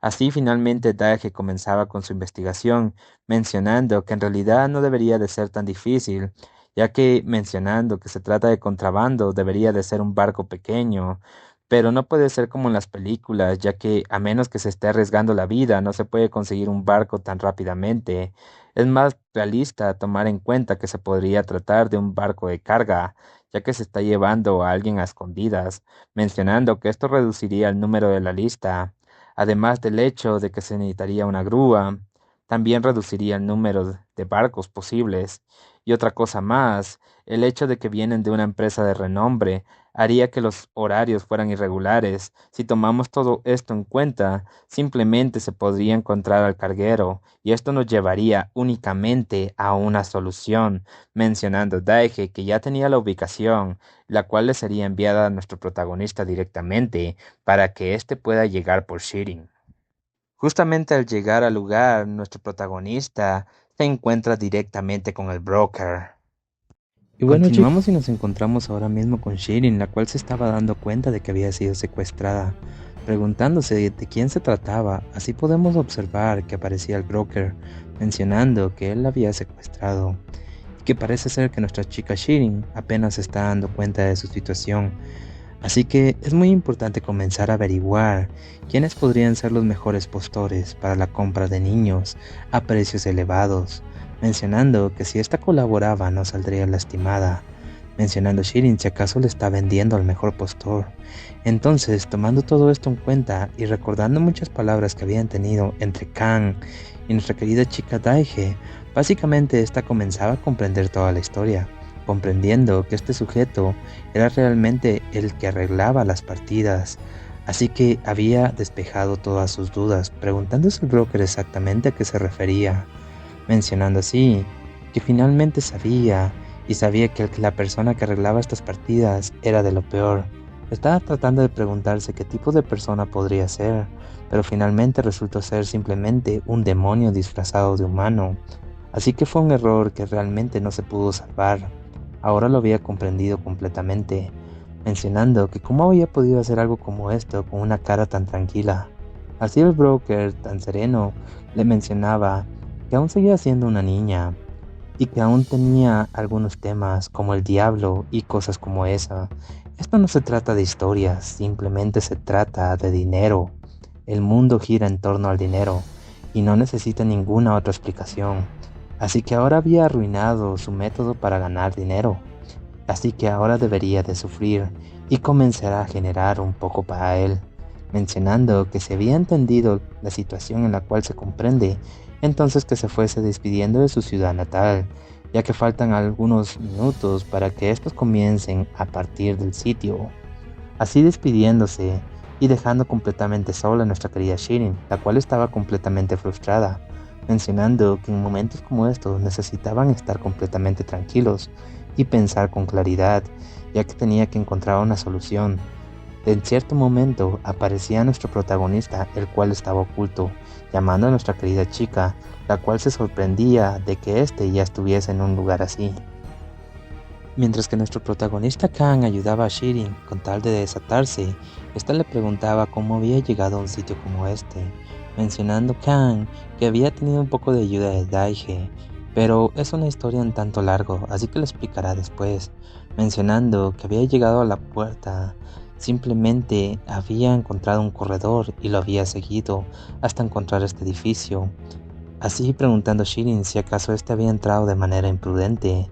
Así finalmente Daeje comenzaba con su investigación, mencionando que en realidad no debería de ser tan difícil, ya que mencionando que se trata de contrabando debería de ser un barco pequeño, pero no puede ser como en las películas, ya que a menos que se esté arriesgando la vida, no se puede conseguir un barco tan rápidamente. Es más realista tomar en cuenta que se podría tratar de un barco de carga, ya que se está llevando a alguien a escondidas, mencionando que esto reduciría el número de la lista, además del hecho de que se necesitaría una grúa, también reduciría el número de barcos posibles. Y otra cosa más, el hecho de que vienen de una empresa de renombre haría que los horarios fueran irregulares. Si tomamos todo esto en cuenta, simplemente se podría encontrar al carguero, y esto nos llevaría únicamente a una solución, mencionando Daige que ya tenía la ubicación, la cual le sería enviada a nuestro protagonista directamente para que éste pueda llegar por Shirin. Justamente al llegar al lugar, nuestro protagonista se encuentra directamente con el broker. Y bueno, continuamos y nos encontramos ahora mismo con Shirin, la cual se estaba dando cuenta de que había sido secuestrada, preguntándose de quién se trataba. Así podemos observar que aparecía el broker, mencionando que él la había secuestrado, y que parece ser que nuestra chica Shirin apenas se está dando cuenta de su situación. Así que es muy importante comenzar a averiguar quiénes podrían ser los mejores postores para la compra de niños a precios elevados, mencionando que si ésta colaboraba no saldría lastimada, mencionando Shirin si acaso le está vendiendo al mejor postor. Entonces, tomando todo esto en cuenta y recordando muchas palabras que habían tenido entre Kang y nuestra querida chica Daige, básicamente esta comenzaba a comprender toda la historia, comprendiendo que este sujeto era realmente el que arreglaba las partidas, así que había despejado todas sus dudas, preguntándose al broker exactamente a qué se refería, mencionando así que finalmente sabía que la persona que arreglaba estas partidas era de lo peor. Estaba tratando de preguntarse qué tipo de persona podría ser, pero finalmente resultó ser simplemente un demonio disfrazado de humano, así que fue un error que realmente no se pudo salvar. Ahora lo había comprendido completamente, mencionando que cómo había podido hacer algo como esto con una cara tan tranquila. Así el broker, tan sereno, le mencionaba que aún seguía siendo una niña y que aún tenía algunos temas como el diablo y cosas como esa. Esto no se trata de historias, simplemente se trata de dinero. El mundo gira en torno al dinero y no necesita ninguna otra explicación. Así que ahora había arruinado su método para ganar dinero. Así que ahora debería de sufrir y comenzar a generar un poco para él, mencionando que se había entendido la situación en la cual se comprende, entonces que se fuese despidiendo de su ciudad natal, ya que faltan algunos minutos para que estos comiencen a partir del sitio. Así despidiéndose y dejando completamente sola a nuestra querida Shirin, la cual estaba completamente frustrada, mencionando que en momentos como estos necesitaban estar completamente tranquilos y pensar con claridad, ya que tenía que encontrar una solución. En cierto momento aparecía nuestro protagonista, el cual estaba oculto, llamando a nuestra querida chica, la cual se sorprendía de que éste ya estuviese en un lugar así. Mientras que nuestro protagonista Kang ayudaba a Shirin con tal de desatarse, ésta le preguntaba cómo había llegado a un sitio como este, mencionando Kang que había tenido un poco de ayuda de Daige, pero es una historia un tanto largo, así que lo explicará después, mencionando que había llegado a la puerta, simplemente había encontrado un corredor y lo había seguido hasta encontrar este edificio, así preguntando a Shirin si acaso este había entrado de manera imprudente.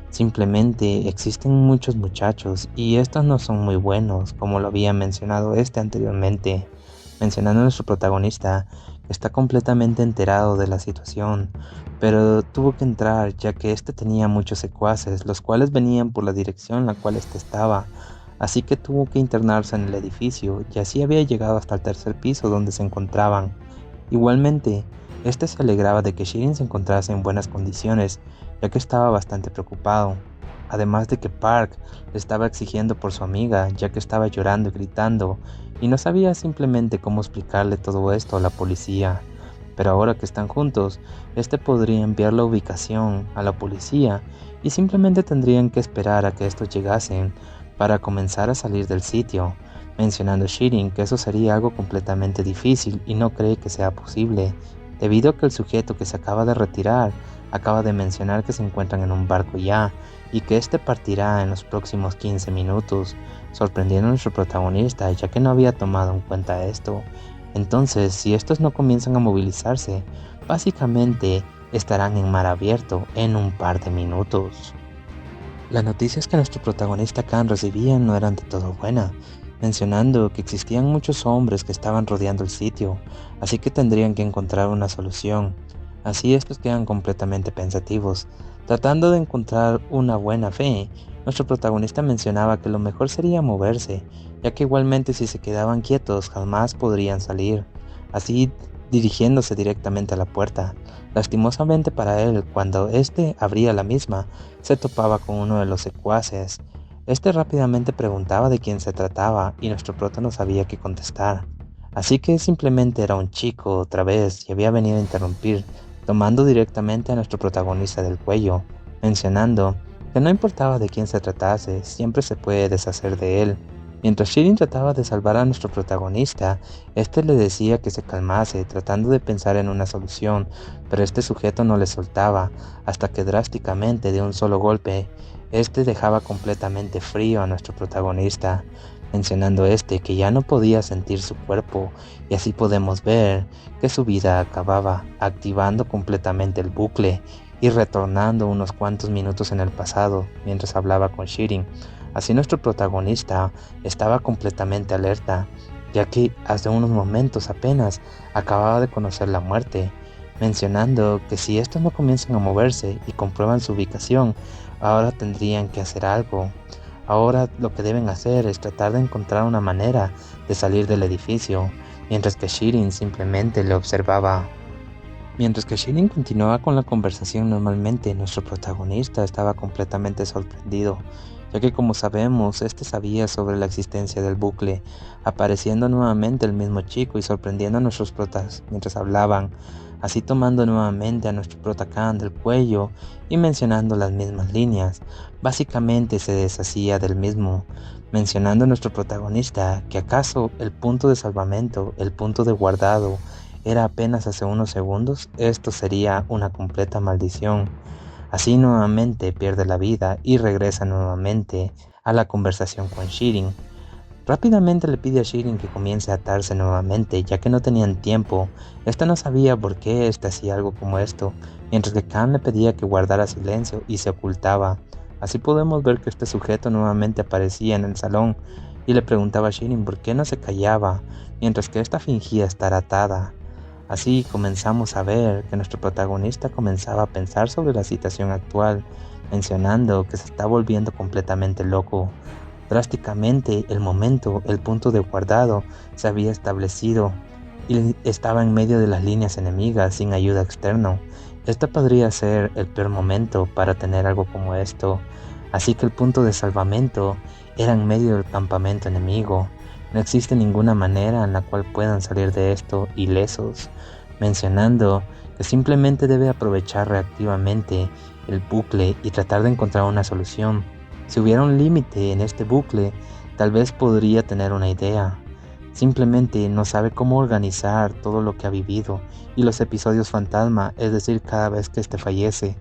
Simplemente existen muchos muchachos y estos no son muy buenos, como lo había mencionado anteriormente, mencionando a nuestro protagonista que está completamente enterado de la situación, pero tuvo que entrar ya que tenía muchos secuaces, los cuales venían por la dirección en la cual estaba, así que tuvo que internarse en el edificio y así había llegado hasta el tercer piso donde se encontraban. Igualmente, se alegraba de que Shirin se encontrase en buenas condiciones, ya que estaba bastante preocupado, además de que Park le estaba exigiendo por su amiga, ya que estaba llorando y gritando, y no sabía simplemente cómo explicarle todo esto a la policía, pero ahora que están juntos, este podría enviar la ubicación a la policía y simplemente tendrían que esperar a que estos llegasen para comenzar a salir del sitio, mencionando Shirin que eso sería algo completamente difícil y no cree que sea posible, debido a que el sujeto que se acaba de retirar acaba de mencionar que se encuentran en un barco ya y que este partirá en los próximos 15 minutos, sorprendiendo a nuestro protagonista ya que no había tomado en cuenta esto. Entonces, si estos no comienzan a movilizarse, básicamente estarán en mar abierto en un par de minutos. Las noticias que nuestro protagonista Khan recibía no eran de todo buenas, mencionando que existían muchos hombres que estaban rodeando el sitio, así que tendrían que encontrar una solución. Así estos quedan completamente pensativos, tratando de encontrar una buena fe. Nuestro protagonista mencionaba que lo mejor sería moverse, ya que igualmente si se quedaban quietos jamás podrían salir, así dirigiéndose directamente a la puerta. Lastimosamente para él, cuando éste abría la misma, se topaba con uno de los secuaces. Este rápidamente preguntaba de quién se trataba y nuestro prota no sabía qué contestar. Así que simplemente era un chico otra vez y había venido a interrumpir, tomando directamente a nuestro protagonista del cuello, mencionando que no importaba de quién se tratase, siempre se puede deshacer de él. Mientras Shirin trataba de salvar a nuestro protagonista, este le decía que se calmase, tratando de pensar en una solución, pero este sujeto no le soltaba, hasta que drásticamente de un solo golpe, este dejaba completamente frío a nuestro protagonista, mencionando que ya no podía sentir su cuerpo, y así podemos ver que su vida acababa, activando completamente el bucle y retornando unos cuantos minutos en el pasado mientras hablaba con Shirin. Así nuestro protagonista estaba completamente alerta, ya que hace unos momentos apenas acababa de conocer la muerte, mencionando que si estos no comienzan a moverse y comprueban su ubicación, ahora tendrían que hacer algo. Ahora lo que deben hacer es tratar de encontrar una manera de salir del edificio, mientras que Shirin simplemente le observaba. Mientras que Shirin continuaba con la conversación normalmente, nuestro protagonista estaba completamente sorprendido, ya que como sabemos, este sabía sobre la existencia del bucle, apareciendo nuevamente el mismo chico y sorprendiendo a nuestros protas mientras hablaban, así tomando nuevamente a nuestro prota Khan del cuello y mencionando las mismas líneas. Básicamente se deshacía del mismo, mencionando a nuestro protagonista que acaso el punto de salvamento, el punto de guardado, era apenas hace unos segundos. Esto sería una completa maldición. Así nuevamente pierde la vida y regresa nuevamente a la conversación con Shirin. Rápidamente le pide a Shirin que comience a atarse nuevamente, ya que no tenían tiempo. Esta no sabía por qué hacía algo como esto, mientras que Khan le pedía que guardara silencio y se ocultaba. Así podemos ver que este sujeto nuevamente aparecía en el salón y le preguntaba a Shirin por qué no se callaba, mientras que esta fingía estar atada. Así comenzamos a ver que nuestro protagonista comenzaba a pensar sobre la situación actual, mencionando que se está volviendo completamente loco. Drásticamente el punto de guardado se había establecido y estaba en medio de las líneas enemigas sin ayuda externa. Este podría ser el peor momento para tener algo como esto, así que el punto de salvamento era en medio del campamento enemigo. No existe ninguna manera en la cual puedan salir de esto ilesos, mencionando que simplemente debe aprovechar reactivamente el bucle y tratar de encontrar una solución. Si hubiera un límite en este bucle, tal vez podría tener una idea. Simplemente no sabe cómo organizar todo lo que ha vivido y los episodios fantasma, es decir, cada vez que este fallece.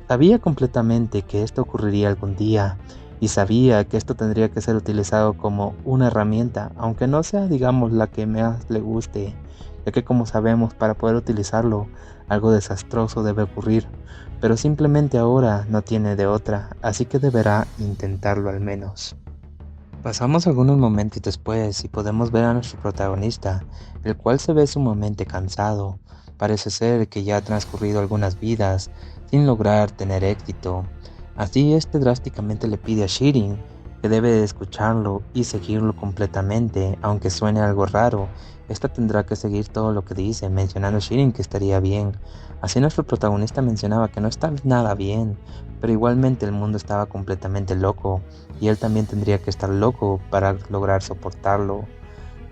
Sabía completamente que esto ocurriría algún día y sabía que esto tendría que ser utilizado como una herramienta, aunque no sea, digamos, la que más le guste, ya que como sabemos, para poder utilizarlo, algo desastroso debe ocurrir, pero simplemente ahora no tiene de otra, así que deberá intentarlo al menos. Pasamos algunos momentos después y podemos ver a nuestro protagonista, el cual se ve sumamente cansado. Parece ser que ya ha transcurrido algunas vidas sin lograr tener éxito. Así drásticamente le pide a Shirin que debe de escucharlo y seguirlo completamente, aunque suene algo raro. Esta tendrá que seguir todo lo que dice, mencionando a Shirin que estaría bien. Así nuestro protagonista mencionaba que no está nada bien, pero igualmente el mundo estaba completamente loco y él también tendría que estar loco para lograr soportarlo,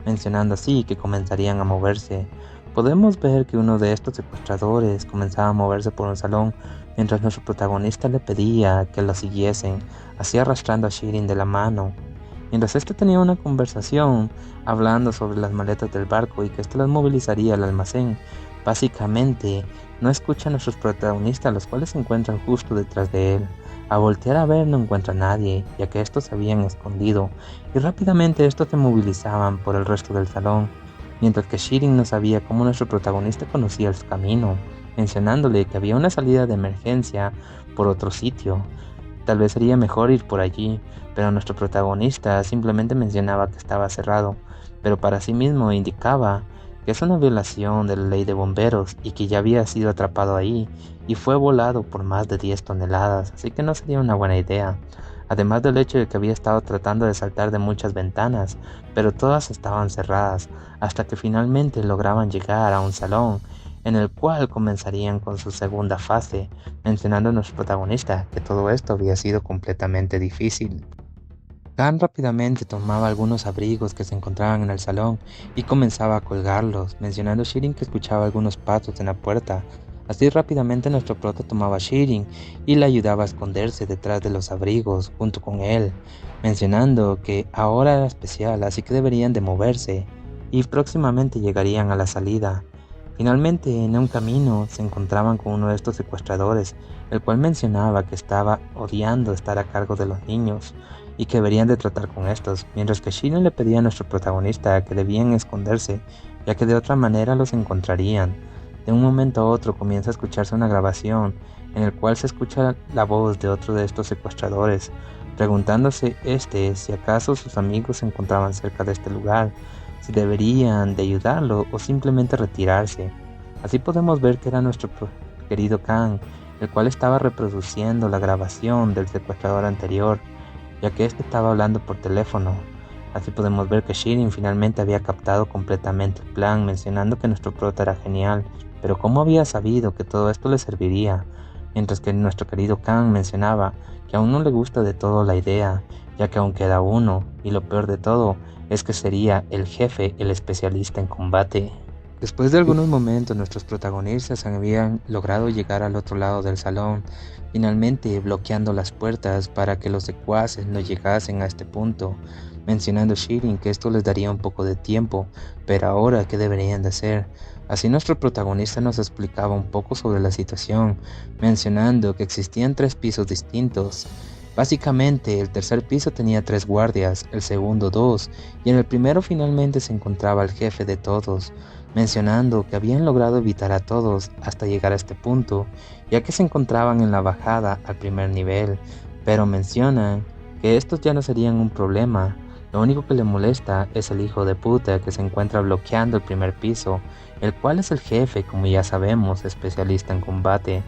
mencionando así que comenzarían a moverse. Podemos ver que uno de estos secuestradores comenzaba a moverse por un salón mientras nuestro protagonista le pedía que lo siguiesen, así arrastrando a Shirin de la mano. Mientras este tenía una conversación hablando sobre las maletas del barco y que éste las movilizaría al almacén, básicamente no escucha a nuestros protagonistas, los cuales se encuentran justo detrás de él. Al voltear a ver no encuentra a nadie, ya que estos se habían escondido, y rápidamente estos se movilizaban por el resto del salón, mientras que Shirin no sabía cómo nuestro protagonista conocía el camino, mencionándole que había una salida de emergencia por otro sitio. Tal vez sería mejor ir por allí, pero nuestro protagonista simplemente mencionaba que estaba cerrado, pero para sí mismo indicaba que es una violación de la ley de bomberos y que ya había sido atrapado ahí y fue volado por más de 10 toneladas, así que no sería una buena idea. Además del hecho de que había estado tratando de saltar de muchas ventanas, pero todas estaban cerradas, hasta que finalmente lograban llegar a un salón en el cual comenzarían con su segunda fase, mencionando a nuestro protagonista que todo esto había sido completamente difícil. Khan rápidamente tomaba algunos abrigos que se encontraban en el salón y comenzaba a colgarlos, mencionando a Shirin que escuchaba algunos pasos en la puerta. Así rápidamente nuestro prota tomaba a Shirin y le ayudaba a esconderse detrás de los abrigos junto con él, mencionando que ahora era especial, así que deberían de moverse y próximamente llegarían a la salida. Finalmente, en un camino, se encontraban con uno de estos secuestradores, el cual mencionaba que estaba odiando estar a cargo de los niños y que deberían de tratar con estos, mientras que Shirin le pedía a nuestro protagonista que debían esconderse, ya que de otra manera los encontrarían. De un momento a otro comienza a escucharse una grabación en el cual se escucha la voz de otro de estos secuestradores, preguntándose si acaso sus amigos se encontraban cerca de este lugar, si deberían de ayudarlo o simplemente retirarse. Así podemos ver que era nuestro querido Khan, el cual estaba reproduciendo la grabación del secuestrador anterior, ya que este estaba hablando por teléfono. Así podemos ver que Shirin finalmente había captado completamente el plan, mencionando que nuestro prota era genial, pero cómo había sabido que todo esto le serviría, mientras que nuestro querido Khan mencionaba que aún no le gusta de todo la idea, ya que aún queda uno, y lo peor de todo es que sería el jefe, el especialista en combate. Después de algunos momentos, nuestros protagonistas habían logrado llegar al otro lado del salón, finalmente bloqueando las puertas para que los secuaces no llegasen a este punto, mencionando Shirin que esto les daría un poco de tiempo, pero ahora ¿qué deberían de hacer? Así nuestro protagonista nos explicaba un poco sobre la situación, mencionando que existían 3 pisos distintos. Básicamente, el tercer piso tenía 3 guardias, el segundo 2, y en el primero finalmente se encontraba el jefe de todos, mencionando que habían logrado evitar a todos hasta llegar a este punto, ya que se encontraban en la bajada al primer nivel, pero mencionan que estos ya no serían un problema. Lo único que le molesta es el hijo de puta que se encuentra bloqueando el primer piso, el cual es el jefe, como ya sabemos, especialista en combate,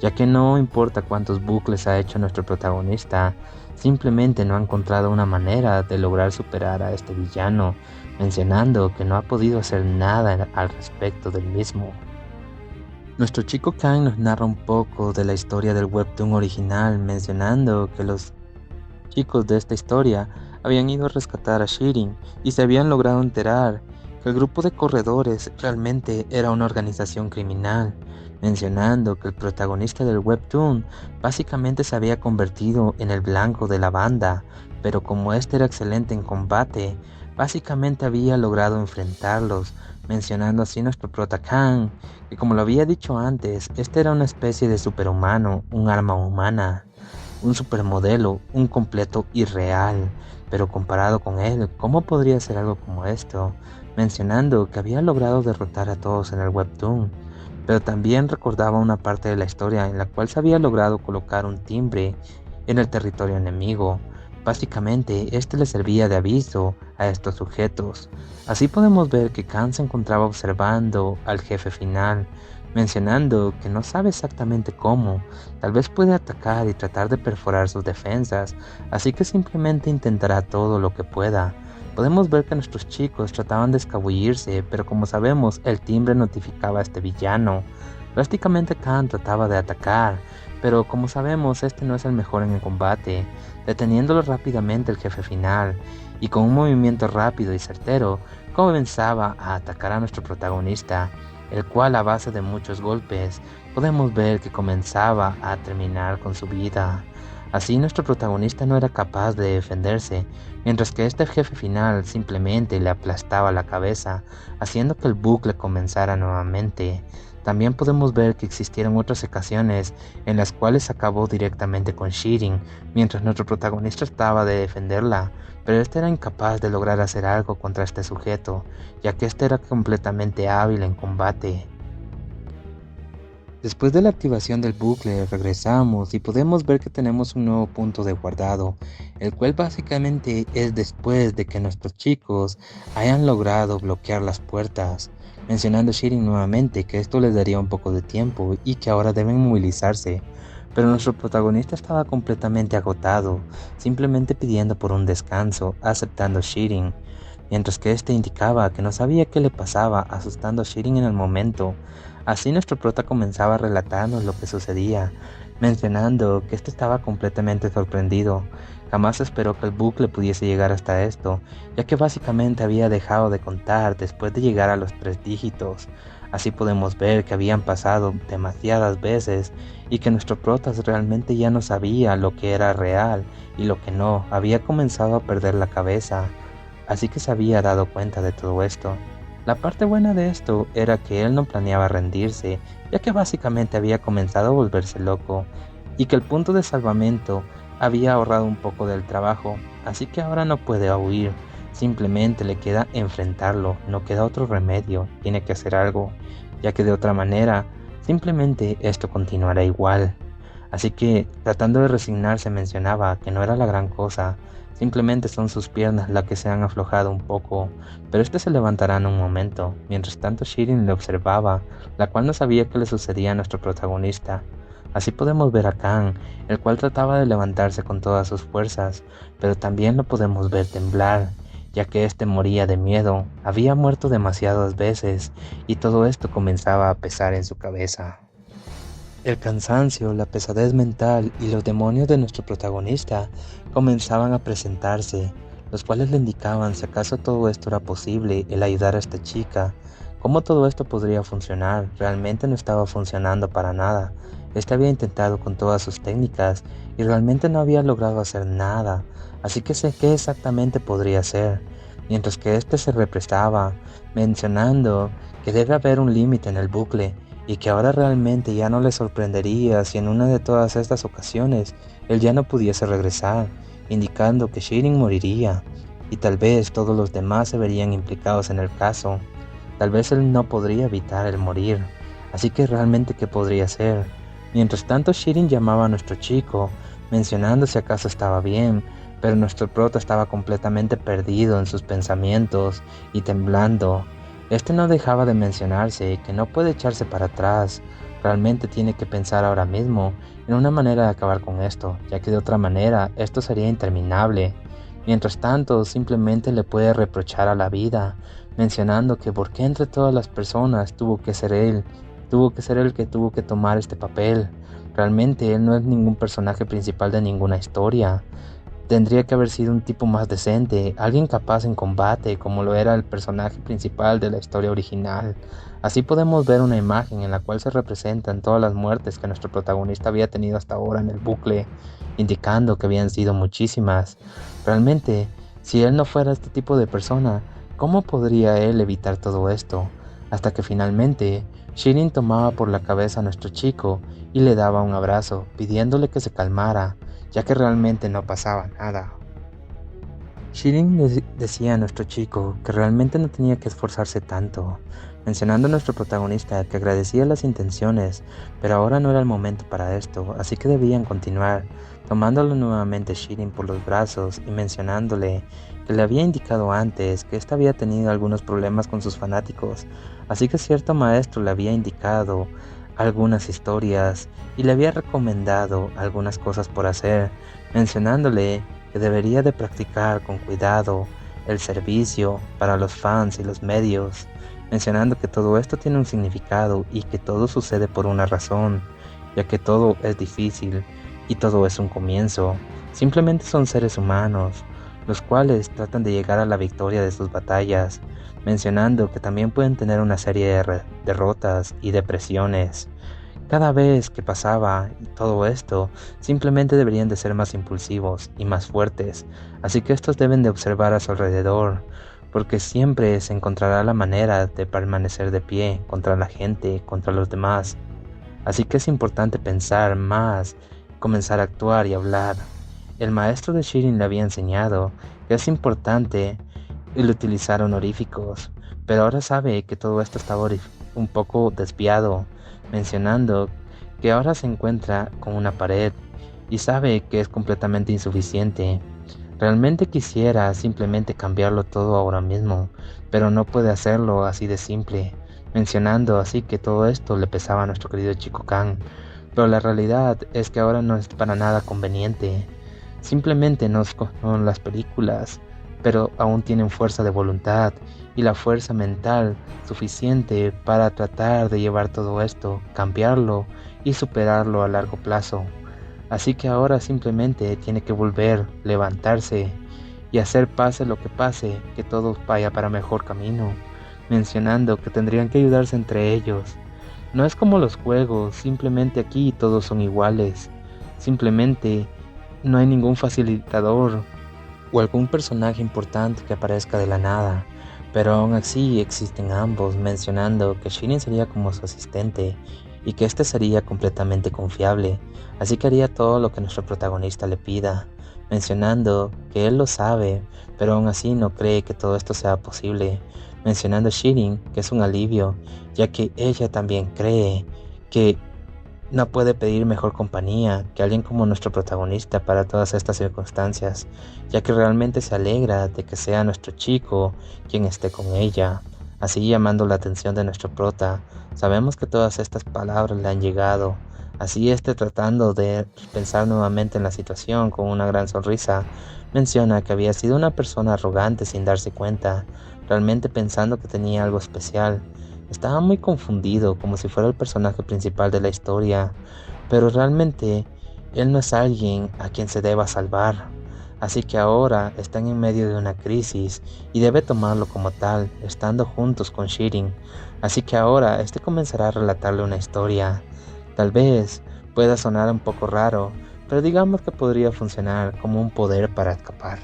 ya que no importa cuántos bucles ha hecho nuestro protagonista, simplemente no ha encontrado una manera de lograr superar a este villano, mencionando que no ha podido hacer nada al respecto del mismo. Nuestro chico Khan nos narra un poco de la historia del webtoon original, mencionando que los chicos de esta historia habían ido a rescatar a Shirin y se habían logrado enterar que el grupo de corredores realmente era una organización criminal, mencionando que el protagonista del webtoon básicamente se había convertido en el blanco de la banda, pero como este era excelente en combate, básicamente había logrado enfrentarlos, mencionando así nuestro prota Khan, que como lo había dicho antes, este era una especie de superhumano, un arma humana, un supermodelo, un completo irreal, pero comparado con él, ¿cómo podría ser algo como esto? Mencionando que había logrado derrotar a todos en el webtoon, pero también recordaba una parte de la historia en la cual se había logrado colocar un timbre en el territorio enemigo. Básicamente, este le servía de aviso a estos sujetos. Así podemos ver que Khan se encontraba observando al jefe final, mencionando que no sabe exactamente cómo, tal vez puede atacar y tratar de perforar sus defensas, así que simplemente intentará todo lo que pueda. Podemos ver que nuestros chicos trataban de escabullirse, pero como sabemos, el timbre notificaba a este villano. Prácticamente Khan trataba de atacar, pero como sabemos, este no es el mejor en el combate, deteniéndolo rápidamente el jefe final, y con un movimiento rápido y certero, comenzaba a atacar a nuestro protagonista, el cual a base de muchos golpes podemos ver que comenzaba a terminar con su vida. Así nuestro protagonista no era capaz de defenderse, mientras que este jefe final simplemente le aplastaba la cabeza, haciendo que el bucle comenzara nuevamente. También podemos ver que existieron otras ocasiones en las cuales acabó directamente con Shirin, mientras nuestro protagonista trataba de defenderla, pero este era incapaz de lograr hacer algo contra este sujeto, ya que este era completamente hábil en combate. Después de la activación del bucle regresamos y podemos ver que tenemos un nuevo punto de guardado, el cual básicamente es después de que nuestros chicos hayan logrado bloquear las puertas, mencionando Shirin nuevamente que esto les daría un poco de tiempo y que ahora deben movilizarse, pero nuestro protagonista estaba completamente agotado, simplemente pidiendo por un descanso, aceptando Shirin, mientras que este indicaba que no sabía qué le pasaba, asustando a Shirin en el momento. Así nuestro prota comenzaba a relatarnos lo que sucedía, mencionando que este estaba completamente sorprendido. Jamás esperó que el bucle pudiese llegar hasta esto, ya que básicamente había dejado de contar después de llegar a los 3 dígitos. Así podemos ver que habían pasado demasiadas veces y que nuestro prota realmente ya no sabía lo que era real y lo que no, había comenzado a perder la cabeza. Así que se había dado cuenta de todo esto. La parte buena de esto era que él no planeaba rendirse, ya que básicamente había comenzado a volverse loco, y que el punto de salvamento había ahorrado un poco del trabajo, así que ahora no puede huir, simplemente le queda enfrentarlo, no queda otro remedio, tiene que hacer algo, ya que de otra manera, simplemente esto continuará igual. Así que, tratando de resignarse, mencionaba que no era la gran cosa, simplemente son sus piernas las que se han aflojado un poco, pero este se levantará en un momento. Mientras tanto Shirin le observaba, la cual no sabía qué le sucedía a nuestro protagonista. Así podemos ver a Khan, el cual trataba de levantarse con todas sus fuerzas, pero también lo podemos ver temblar, ya que este moría de miedo, había muerto demasiadas veces, y todo esto comenzaba a pesar en su cabeza. El cansancio, la pesadez mental y los demonios de nuestro protagonista comenzaban a presentarse, los cuales le indicaban si acaso todo esto era posible, el ayudar a esta chica. ¿Cómo todo esto podría funcionar? Realmente no estaba funcionando para nada. Este había intentado con todas sus técnicas y realmente no había logrado hacer nada, así que sé qué exactamente podría hacer. Mientras que este se represaba, mencionando que debe haber un límite en el bucle, y que ahora realmente ya no le sorprendería si en una de todas estas ocasiones él ya no pudiese regresar, indicando que Shirin moriría, y tal vez todos los demás se verían implicados en el caso. Tal vez él no podría evitar el morir, así que realmente ¿qué podría hacer? Mientras tanto Shirin llamaba a nuestro chico, mencionando si acaso estaba bien, pero nuestro prota estaba completamente perdido en sus pensamientos y temblando. Este no dejaba de mencionarse que no puede echarse para atrás, realmente tiene que pensar ahora mismo en una manera de acabar con esto, ya que de otra manera esto sería interminable. Mientras tanto, simplemente le puede reprochar a la vida, mencionando que por qué entre todas las personas tuvo que ser él que tuvo que tomar este papel. Realmente él no es ningún personaje principal de ninguna historia. Tendría que haber sido un tipo más decente, alguien capaz en combate, como lo era el personaje principal de la historia original. Así podemos ver una imagen en la cual se representan todas las muertes que nuestro protagonista había tenido hasta ahora en el bucle, indicando que habían sido muchísimas. Realmente, si él no fuera este tipo de persona, ¿cómo podría él evitar todo esto? Hasta que finalmente, Shirin tomaba por la cabeza a nuestro chico y le daba un abrazo, pidiéndole que se calmara, ya que realmente no pasaba nada. Shirin decía a nuestro chico que realmente no tenía que esforzarse tanto, mencionando a nuestro protagonista que agradecía las intenciones, pero ahora no era el momento para esto, así que debían continuar, tomándolo nuevamente Shirin por los brazos y mencionándole que le había indicado antes que éste había tenido algunos problemas con sus fanáticos, así que cierto maestro le había indicado algunas historias y le había recomendado algunas cosas por hacer, mencionándole que debería de practicar con cuidado el servicio para los fans y los medios, mencionando que todo esto tiene un significado y que todo sucede por una razón, ya que todo es difícil y todo es un comienzo, simplemente son seres humanos, los cuales tratan de llegar a la victoria de sus batallas, mencionando que también pueden tener una serie de derrotas y depresiones. Cada vez que pasaba todo esto, simplemente deberían de ser más impulsivos y más fuertes, así que estos deben de observar a su alrededor, porque siempre se encontrará la manera de permanecer de pie contra la gente, contra los demás. Así que es importante pensar más, comenzar a actuar y hablar. El maestro de Shirin le había enseñado que es importante el utilizar honoríficos, pero ahora sabe que todo esto estaba un poco desviado, mencionando que ahora se encuentra con una pared y sabe que es completamente insuficiente. Realmente quisiera simplemente cambiarlo todo ahora mismo, pero no puede hacerlo así de simple, mencionando así que todo esto le pesaba a nuestro querido Chico Kang, pero la realidad es que ahora no es para nada conveniente. Simplemente no es como las películas, pero aún tienen fuerza de voluntad y la fuerza mental suficiente para tratar de llevar todo esto, cambiarlo y superarlo a largo plazo. Así que ahora simplemente tiene que volver, levantarse y hacer pase lo que pase, que todo vaya para mejor camino, mencionando que tendrían que ayudarse entre ellos. No es como los juegos, simplemente aquí todos son iguales, simplemente no hay ningún facilitador o algún personaje importante que aparezca de la nada, pero aún así existen ambos, mencionando que Shirin sería como su asistente y que este sería completamente confiable, así que haría todo lo que nuestro protagonista le pida, mencionando que él lo sabe, pero aún así no cree que todo esto sea posible, mencionando a Shirin que es un alivio, ya que ella también cree que no puede pedir mejor compañía que alguien como nuestro protagonista para todas estas circunstancias, ya que realmente se alegra de que sea nuestro chico quien esté con ella, así llamando la atención de nuestro prota. Sabemos que todas estas palabras le han llegado, así tratando de pensar nuevamente en la situación con una gran sonrisa, menciona que había sido una persona arrogante sin darse cuenta, realmente pensando que tenía algo especial. Estaba muy confundido, como si fuera el personaje principal de la historia, pero realmente él no es alguien a quien se deba salvar. Así que ahora están en medio de una crisis y debe tomarlo como tal, estando juntos con Shirin. Así que ahora comenzará a relatarle una historia. Tal vez pueda sonar un poco raro, pero digamos que podría funcionar como un poder para escapar.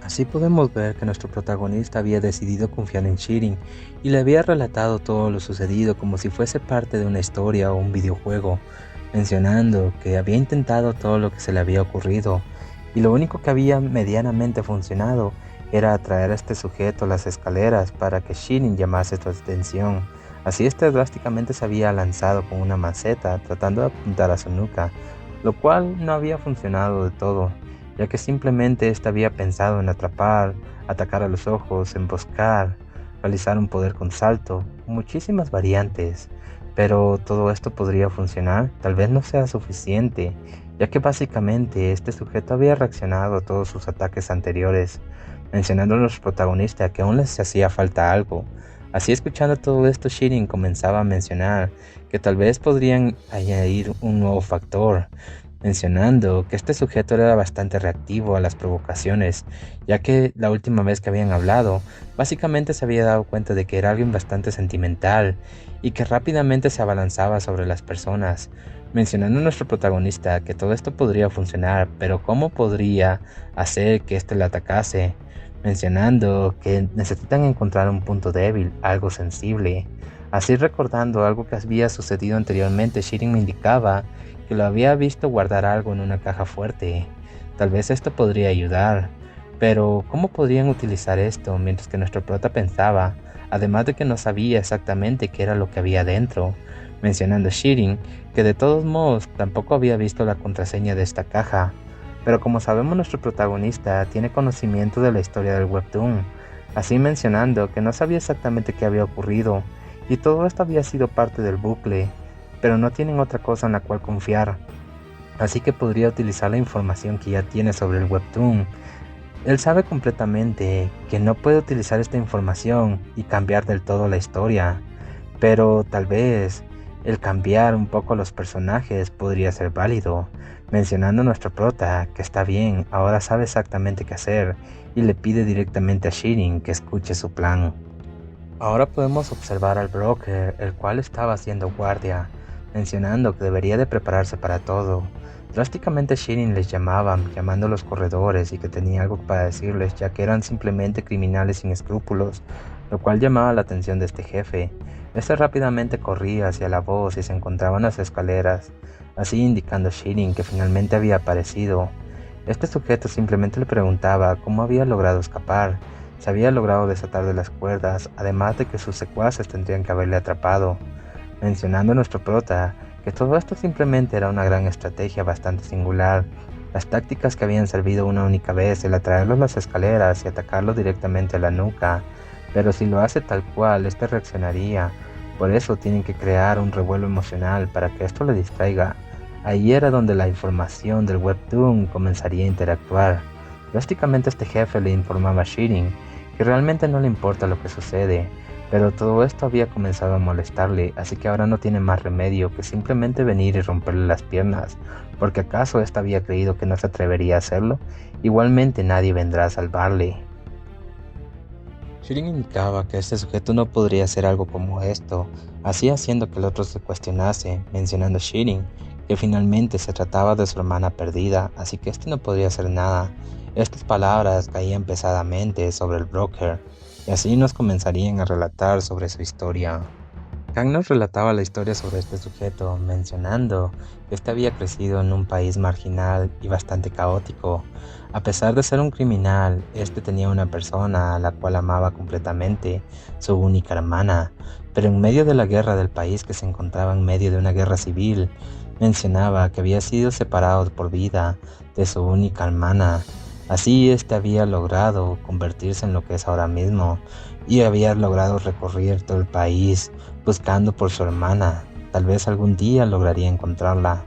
Así podemos ver que nuestro protagonista había decidido confiar en Shirin y le había relatado todo lo sucedido como si fuese parte de una historia o un videojuego, mencionando que había intentado todo lo que se le había ocurrido y lo único que había medianamente funcionado era atraer a este sujeto a las escaleras para que Shirin llamase su atención. Así drásticamente se había lanzado con una maceta tratando de apuntar a su nuca, lo cual no había funcionado de todo, ya que simplemente había pensado en atrapar, atacar a los ojos, emboscar, realizar un poder con salto, muchísimas variantes. Pero todo esto podría funcionar, tal vez no sea suficiente, ya que básicamente este sujeto había reaccionado a todos sus ataques anteriores, mencionando a los protagonistas que aún les hacía falta algo. Así escuchando todo esto, Shirin comenzaba a mencionar que tal vez podrían añadir un nuevo factor, mencionando que este sujeto era bastante reactivo a las provocaciones, ya que la última vez que habían hablado, básicamente se había dado cuenta de que era alguien bastante sentimental y que rápidamente se abalanzaba sobre las personas, mencionando a nuestro protagonista que todo esto podría funcionar, pero ¿cómo podría hacer que le atacase? Mencionando que necesitan encontrar un punto débil, algo sensible. Así recordando algo que había sucedido anteriormente, Shirin me indicaba que lo había visto guardar algo en una caja fuerte. Tal vez esto podría ayudar, pero ¿cómo podrían utilizar esto? Mientras que nuestro prota pensaba, además de que no sabía exactamente qué era lo que había dentro, mencionando a Shirin que de todos modos tampoco había visto la contraseña de esta caja. Pero como sabemos, nuestro protagonista tiene conocimiento de la historia del webtoon, así mencionando que no sabía exactamente qué había ocurrido y todo esto había sido parte del bucle, pero no tienen otra cosa en la cual confiar, así que podría utilizar la información que ya tiene sobre el webtoon. Él sabe completamente que no puede utilizar esta información y cambiar del todo la historia, pero tal vez el cambiar un poco los personajes podría ser válido, mencionando a nuestro prota que está bien, ahora sabe exactamente qué hacer y le pide directamente a Shirin que escuche su plan. Ahora podemos observar al broker, el cual estaba haciendo guardia, mencionando que debería de prepararse para todo. Drásticamente Shirin les llamaba, llamando a los corredores y que tenía algo para decirles ya que eran simplemente criminales sin escrúpulos, lo cual llamaba la atención de este jefe. Este rápidamente corría hacia la voz y se encontraba en las escaleras, así indicando a Shirin que finalmente había aparecido. Este sujeto simplemente le preguntaba cómo había logrado escapar. Se había logrado desatar de las cuerdas, además de que sus secuaces tendrían que haberle atrapado, mencionando a nuestro prota que todo esto simplemente era una gran estrategia bastante singular. Las tácticas que habían servido una única vez, el atraerlos a las escaleras y atacarlo directamente a la nuca, pero si lo hace tal cual, este reaccionaría. Por eso tienen que crear un revuelo emocional para que esto le distraiga. Ahí era donde la información del webtoon comenzaría a interactuar. Drásticamente este jefe le informaba a Shirin que realmente no le importa lo que sucede, pero todo esto había comenzado a molestarle, así que ahora no tiene más remedio que simplemente venir y romperle las piernas, porque acaso ésta había creído que no se atrevería a hacerlo. Igualmente nadie vendrá a salvarle. Shirin indicaba que este sujeto no podría hacer algo como esto, así haciendo que el otro se cuestionase, mencionando a Shirin que finalmente se trataba de su hermana perdida, así que este no podría hacer nada. Estas palabras caían pesadamente sobre el broker, y así nos comenzarían a relatar sobre su historia. Kang nos relataba la historia sobre este sujeto, mencionando que este había crecido en un país marginal y bastante caótico. A pesar de ser un criminal, este tenía una persona a la cual amaba completamente, su única hermana, pero en medio de la guerra del país, que se encontraba en medio de una guerra civil, mencionaba que había sido separado por vida de su única hermana. Así este había logrado convertirse en lo que es ahora mismo y había logrado recorrer todo el país buscando por su hermana. Tal vez algún día lograría encontrarla.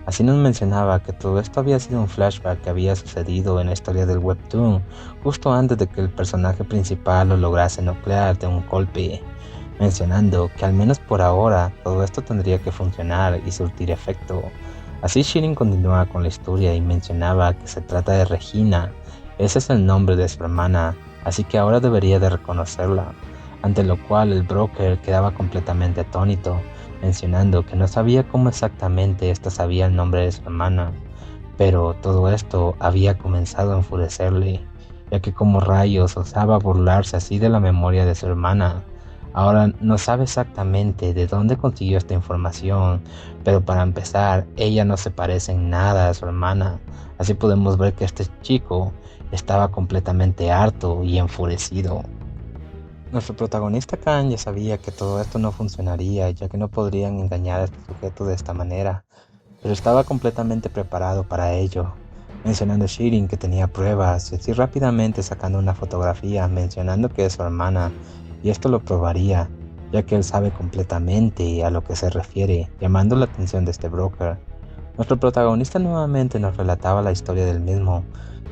Así nos mencionaba que todo esto había sido un flashback que había sucedido en la historia del webtoon justo antes de que el personaje principal lo lograse nuclear de un golpe, mencionando que al menos por ahora todo esto tendría que funcionar y surtir efecto. Así Shirin continuaba con la historia y mencionaba que se trata de Regina, ese es el nombre de su hermana, así que ahora debería de reconocerla, ante lo cual el broker quedaba completamente atónito, mencionando que no sabía cómo exactamente ésta sabía el nombre de su hermana, pero todo esto había comenzado a enfurecerle, ya que como rayos osaba burlarse así de la memoria de su hermana. Ahora no sabe exactamente de dónde consiguió esta información, pero para empezar, ella no se parece en nada a su hermana. Así podemos ver que este chico estaba completamente harto y enfurecido. Nuestro protagonista Kang ya sabía que todo esto no funcionaría, ya que no podrían engañar a este sujeto de esta manera, pero estaba completamente preparado para ello, mencionando a Shirin que tenía pruebas y así rápidamente sacando una fotografía mencionando que es su hermana. Y esto lo probaría, ya que él sabe completamente a lo que se refiere, llamando la atención de este broker. Nuestro protagonista nuevamente nos relataba la historia del mismo,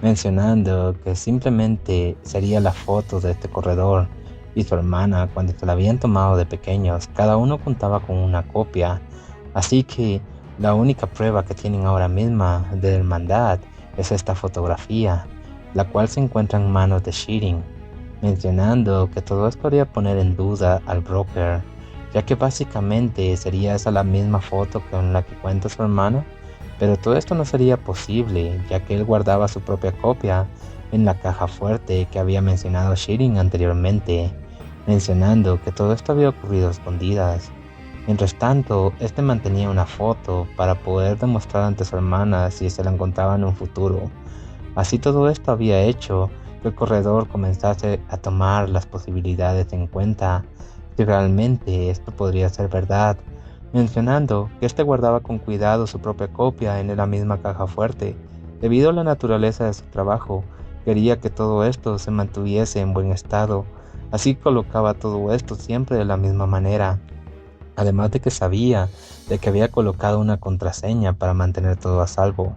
mencionando que simplemente sería la foto de este corredor y su hermana cuando se la habían tomado de pequeños. Cada uno contaba con una copia, así que la única prueba que tienen ahora misma de hermandad es esta fotografía, la cual se encuentra en manos de Shirin, mencionando que todo esto haría poner en duda al broker, ya que básicamente sería esa la misma foto con la que cuenta su hermana, pero todo esto no sería posible, ya que él guardaba su propia copia en la caja fuerte que había mencionado Shirin anteriormente, mencionando que todo esto había ocurrido a escondidas. Mientras tanto, este mantenía una foto para poder demostrar ante su hermana si se la encontraba en un futuro. Así todo esto había hecho que el corredor comenzase a tomar las posibilidades en cuenta si realmente esto podría ser verdad, mencionando que este guardaba con cuidado su propia copia en la misma caja fuerte. Debido a la naturaleza de su trabajo, quería que todo esto se mantuviese en buen estado, así colocaba todo esto siempre de la misma manera, además de que sabía de que había colocado una contraseña para mantener todo a salvo.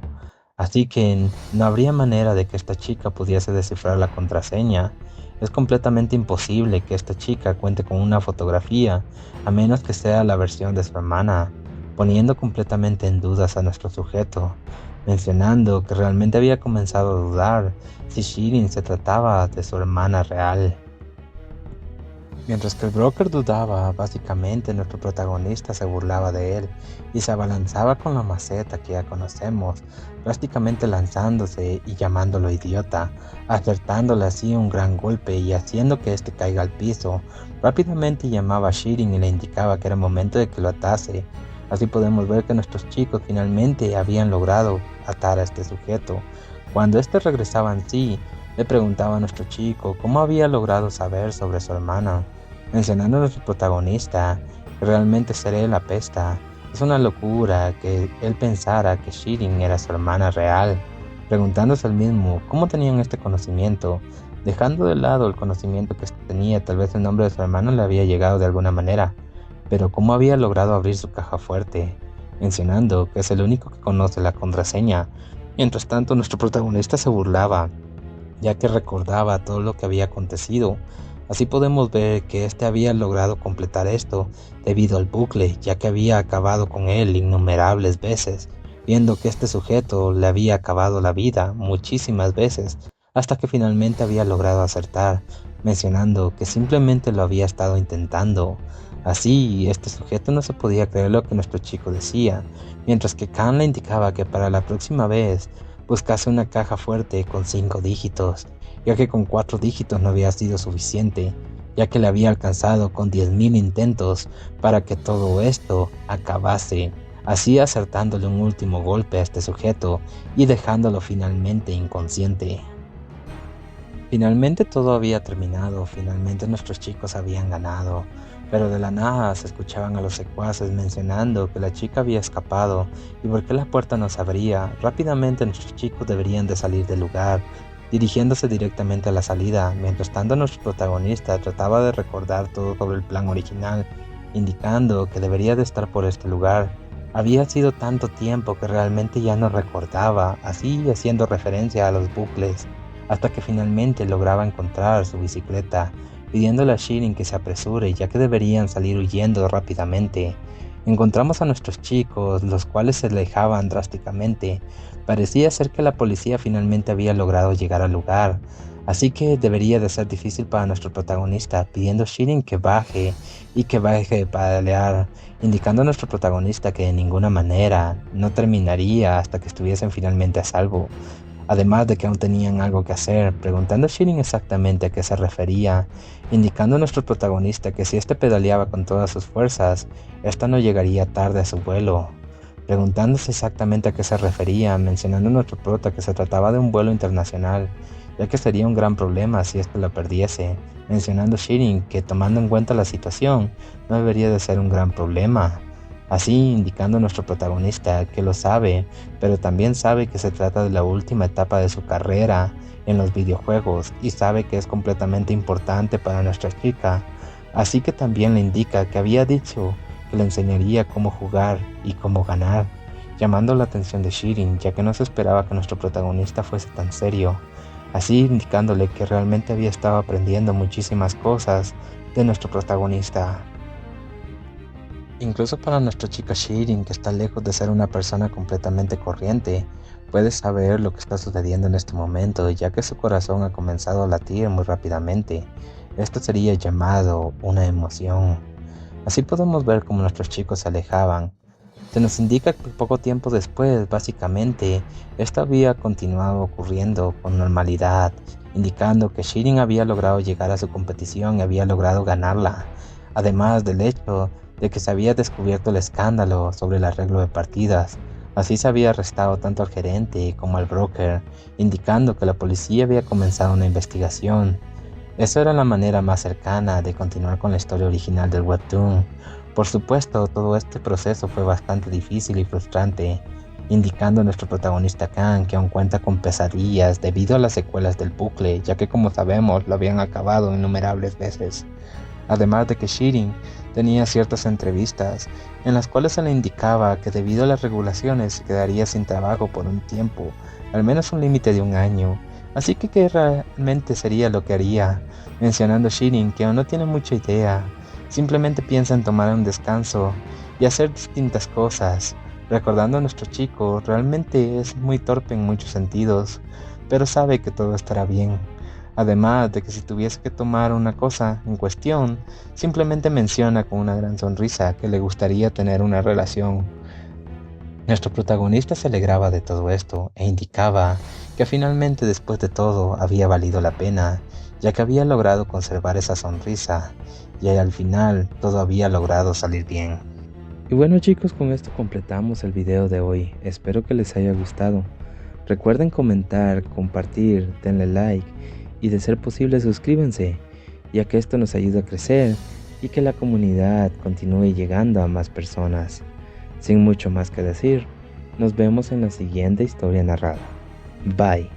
Así que no habría manera de que esta chica pudiese descifrar la contraseña. Es completamente imposible que esta chica cuente con una fotografía, a menos que sea la versión de su hermana, poniendo completamente en dudas a nuestro sujeto. mencionando que realmente había comenzado a dudar si Shirin se trataba de su hermana real. Mientras que el broker dudaba, básicamente nuestro protagonista se burlaba de él y se abalanzaba con la maceta que ya conocemos, prácticamente lanzándose y llamándolo idiota, acertándole así un gran golpe y haciendo que este caiga al piso. Rápidamente llamaba a Shirin y le indicaba que era momento de que lo atase. Así podemos ver que nuestros chicos finalmente habían logrado atar a este sujeto. Cuando este regresaba en sí, le preguntaba a nuestro chico cómo había logrado saber sobre su hermana, mencionando a nuestro protagonista que realmente ser él apesta. Es una locura que él pensara que Shirin era su hermana real, preguntándose él mismo cómo tenían este conocimiento, dejando de lado el conocimiento que tenía. Tal vez el nombre de su hermano le había llegado de alguna manera, pero cómo había logrado abrir su caja fuerte, mencionando que es el único que conoce la contraseña. Mientras tanto, nuestro protagonista se burlaba, ya que recordaba todo lo que había acontecido. Así podemos ver que este había logrado completar esto debido al bucle, ya que había acabado con él innumerables veces, viendo que este sujeto le había acabado la vida muchísimas veces, hasta que finalmente había logrado acertar, mencionando que simplemente lo había estado intentando. Así, este sujeto no se podía creer lo que nuestro chico decía, mientras que Khan le indicaba que para la próxima vez buscase una caja fuerte con 5 dígitos, ya que con 4 dígitos no había sido suficiente, ya que le había alcanzado con 10.000 intentos para que todo esto acabase, así acertándole un último golpe a este sujeto y dejándolo finalmente inconsciente. Finalmente todo había terminado, finalmente nuestros chicos habían ganado, pero de la nada se escuchaban a los secuaces mencionando que la chica había escapado y por qué la puerta no se abría. Rápidamente nuestros chicos deberían de salir del lugar, dirigiéndose directamente a la salida. Mientras tanto nuestro protagonista trataba de recordar todo sobre el plan original, indicando que debería de estar por este lugar. Había sido tanto tiempo que realmente ya no recordaba, así haciendo referencia a los bucles, hasta que finalmente lograba encontrar su bicicleta, pidiéndole a Shirin que se apresure, ya que deberían salir huyendo rápidamente. Encontramos a nuestros chicos, los cuales se alejaban drásticamente. Parecía ser que la policía finalmente había logrado llegar al lugar, así que debería de ser difícil para nuestro protagonista, pidiendo a Shirin que baje y que baje de pedalear, indicando a nuestro protagonista que de ninguna manera no terminaría hasta que estuviesen finalmente a salvo. Además de que aún tenían algo que hacer, preguntando a Shirin exactamente a qué se refería, indicando a nuestro protagonista que si este pedaleaba con todas sus fuerzas, esta no llegaría tarde a su vuelo. Preguntándose exactamente a qué se refería, mencionando a nuestro prota que se trataba de un vuelo internacional, ya que sería un gran problema si esto lo perdiese, mencionando a Shirin que tomando en cuenta la situación, no debería de ser un gran problema. Así indicando a nuestro protagonista que lo sabe, pero también sabe que se trata de la última etapa de su carrera en los videojuegos y sabe que es completamente importante para nuestra chica, así que también le indica que había dicho que le enseñaría cómo jugar y cómo ganar, llamando la atención de Shirin, ya que no se esperaba que nuestro protagonista fuese tan serio, así indicándole que realmente había estado aprendiendo muchísimas cosas de nuestro protagonista. Incluso para nuestra chica Shirin, que está lejos de ser una persona completamente corriente, puede saber lo que está sucediendo en este momento, ya que su corazón ha comenzado a latir muy rápidamente. Esto sería llamado una emoción. Así podemos ver cómo nuestros chicos se alejaban. Se nos indica que poco tiempo después, básicamente, esto había continuado ocurriendo con normalidad, indicando que Shirin había logrado llegar a su competición y había logrado ganarla, además del hecho de que se había descubierto el escándalo sobre el arreglo de partidas. Así se había arrestado tanto al gerente como al broker, indicando que la policía había comenzado una investigación. Esa era la manera más cercana de continuar con la historia original del webtoon. Por supuesto, todo este proceso fue bastante difícil y frustrante, indicando a nuestro protagonista Khan que aún cuenta con pesadillas debido a las secuelas del bucle, ya que como sabemos lo habían acabado innumerables veces. Además de que Shirin tenía ciertas entrevistas en las cuales se le indicaba que debido a las regulaciones se quedaría sin trabajo por un tiempo, al menos un límite de 1 año, así que qué realmente sería lo que haría, mencionando a Shirin que aún no tiene mucha idea, simplemente piensa en tomar un descanso y hacer distintas cosas, Recordando a nuestro chico, realmente es muy torpe en muchos sentidos, pero sabe que todo estará bien. Además de que si tuviese que tomar una cosa en cuestión, simplemente menciona con una gran sonrisa que le gustaría tener una relación. Nuestro protagonista se alegraba de todo esto e indicaba que finalmente después de todo había valido la pena, ya que había logrado conservar esa sonrisa y al final todo había logrado salir bien. Y bueno chicos, con esto completamos el video de hoy. Espero que les haya gustado. Recuerden comentar, compartir, denle like y de ser posible suscríbanse, ya que esto nos ayuda a crecer y que la comunidad continúe llegando a más personas. Sin mucho más que decir, nos vemos en la siguiente historia narrada. Bye.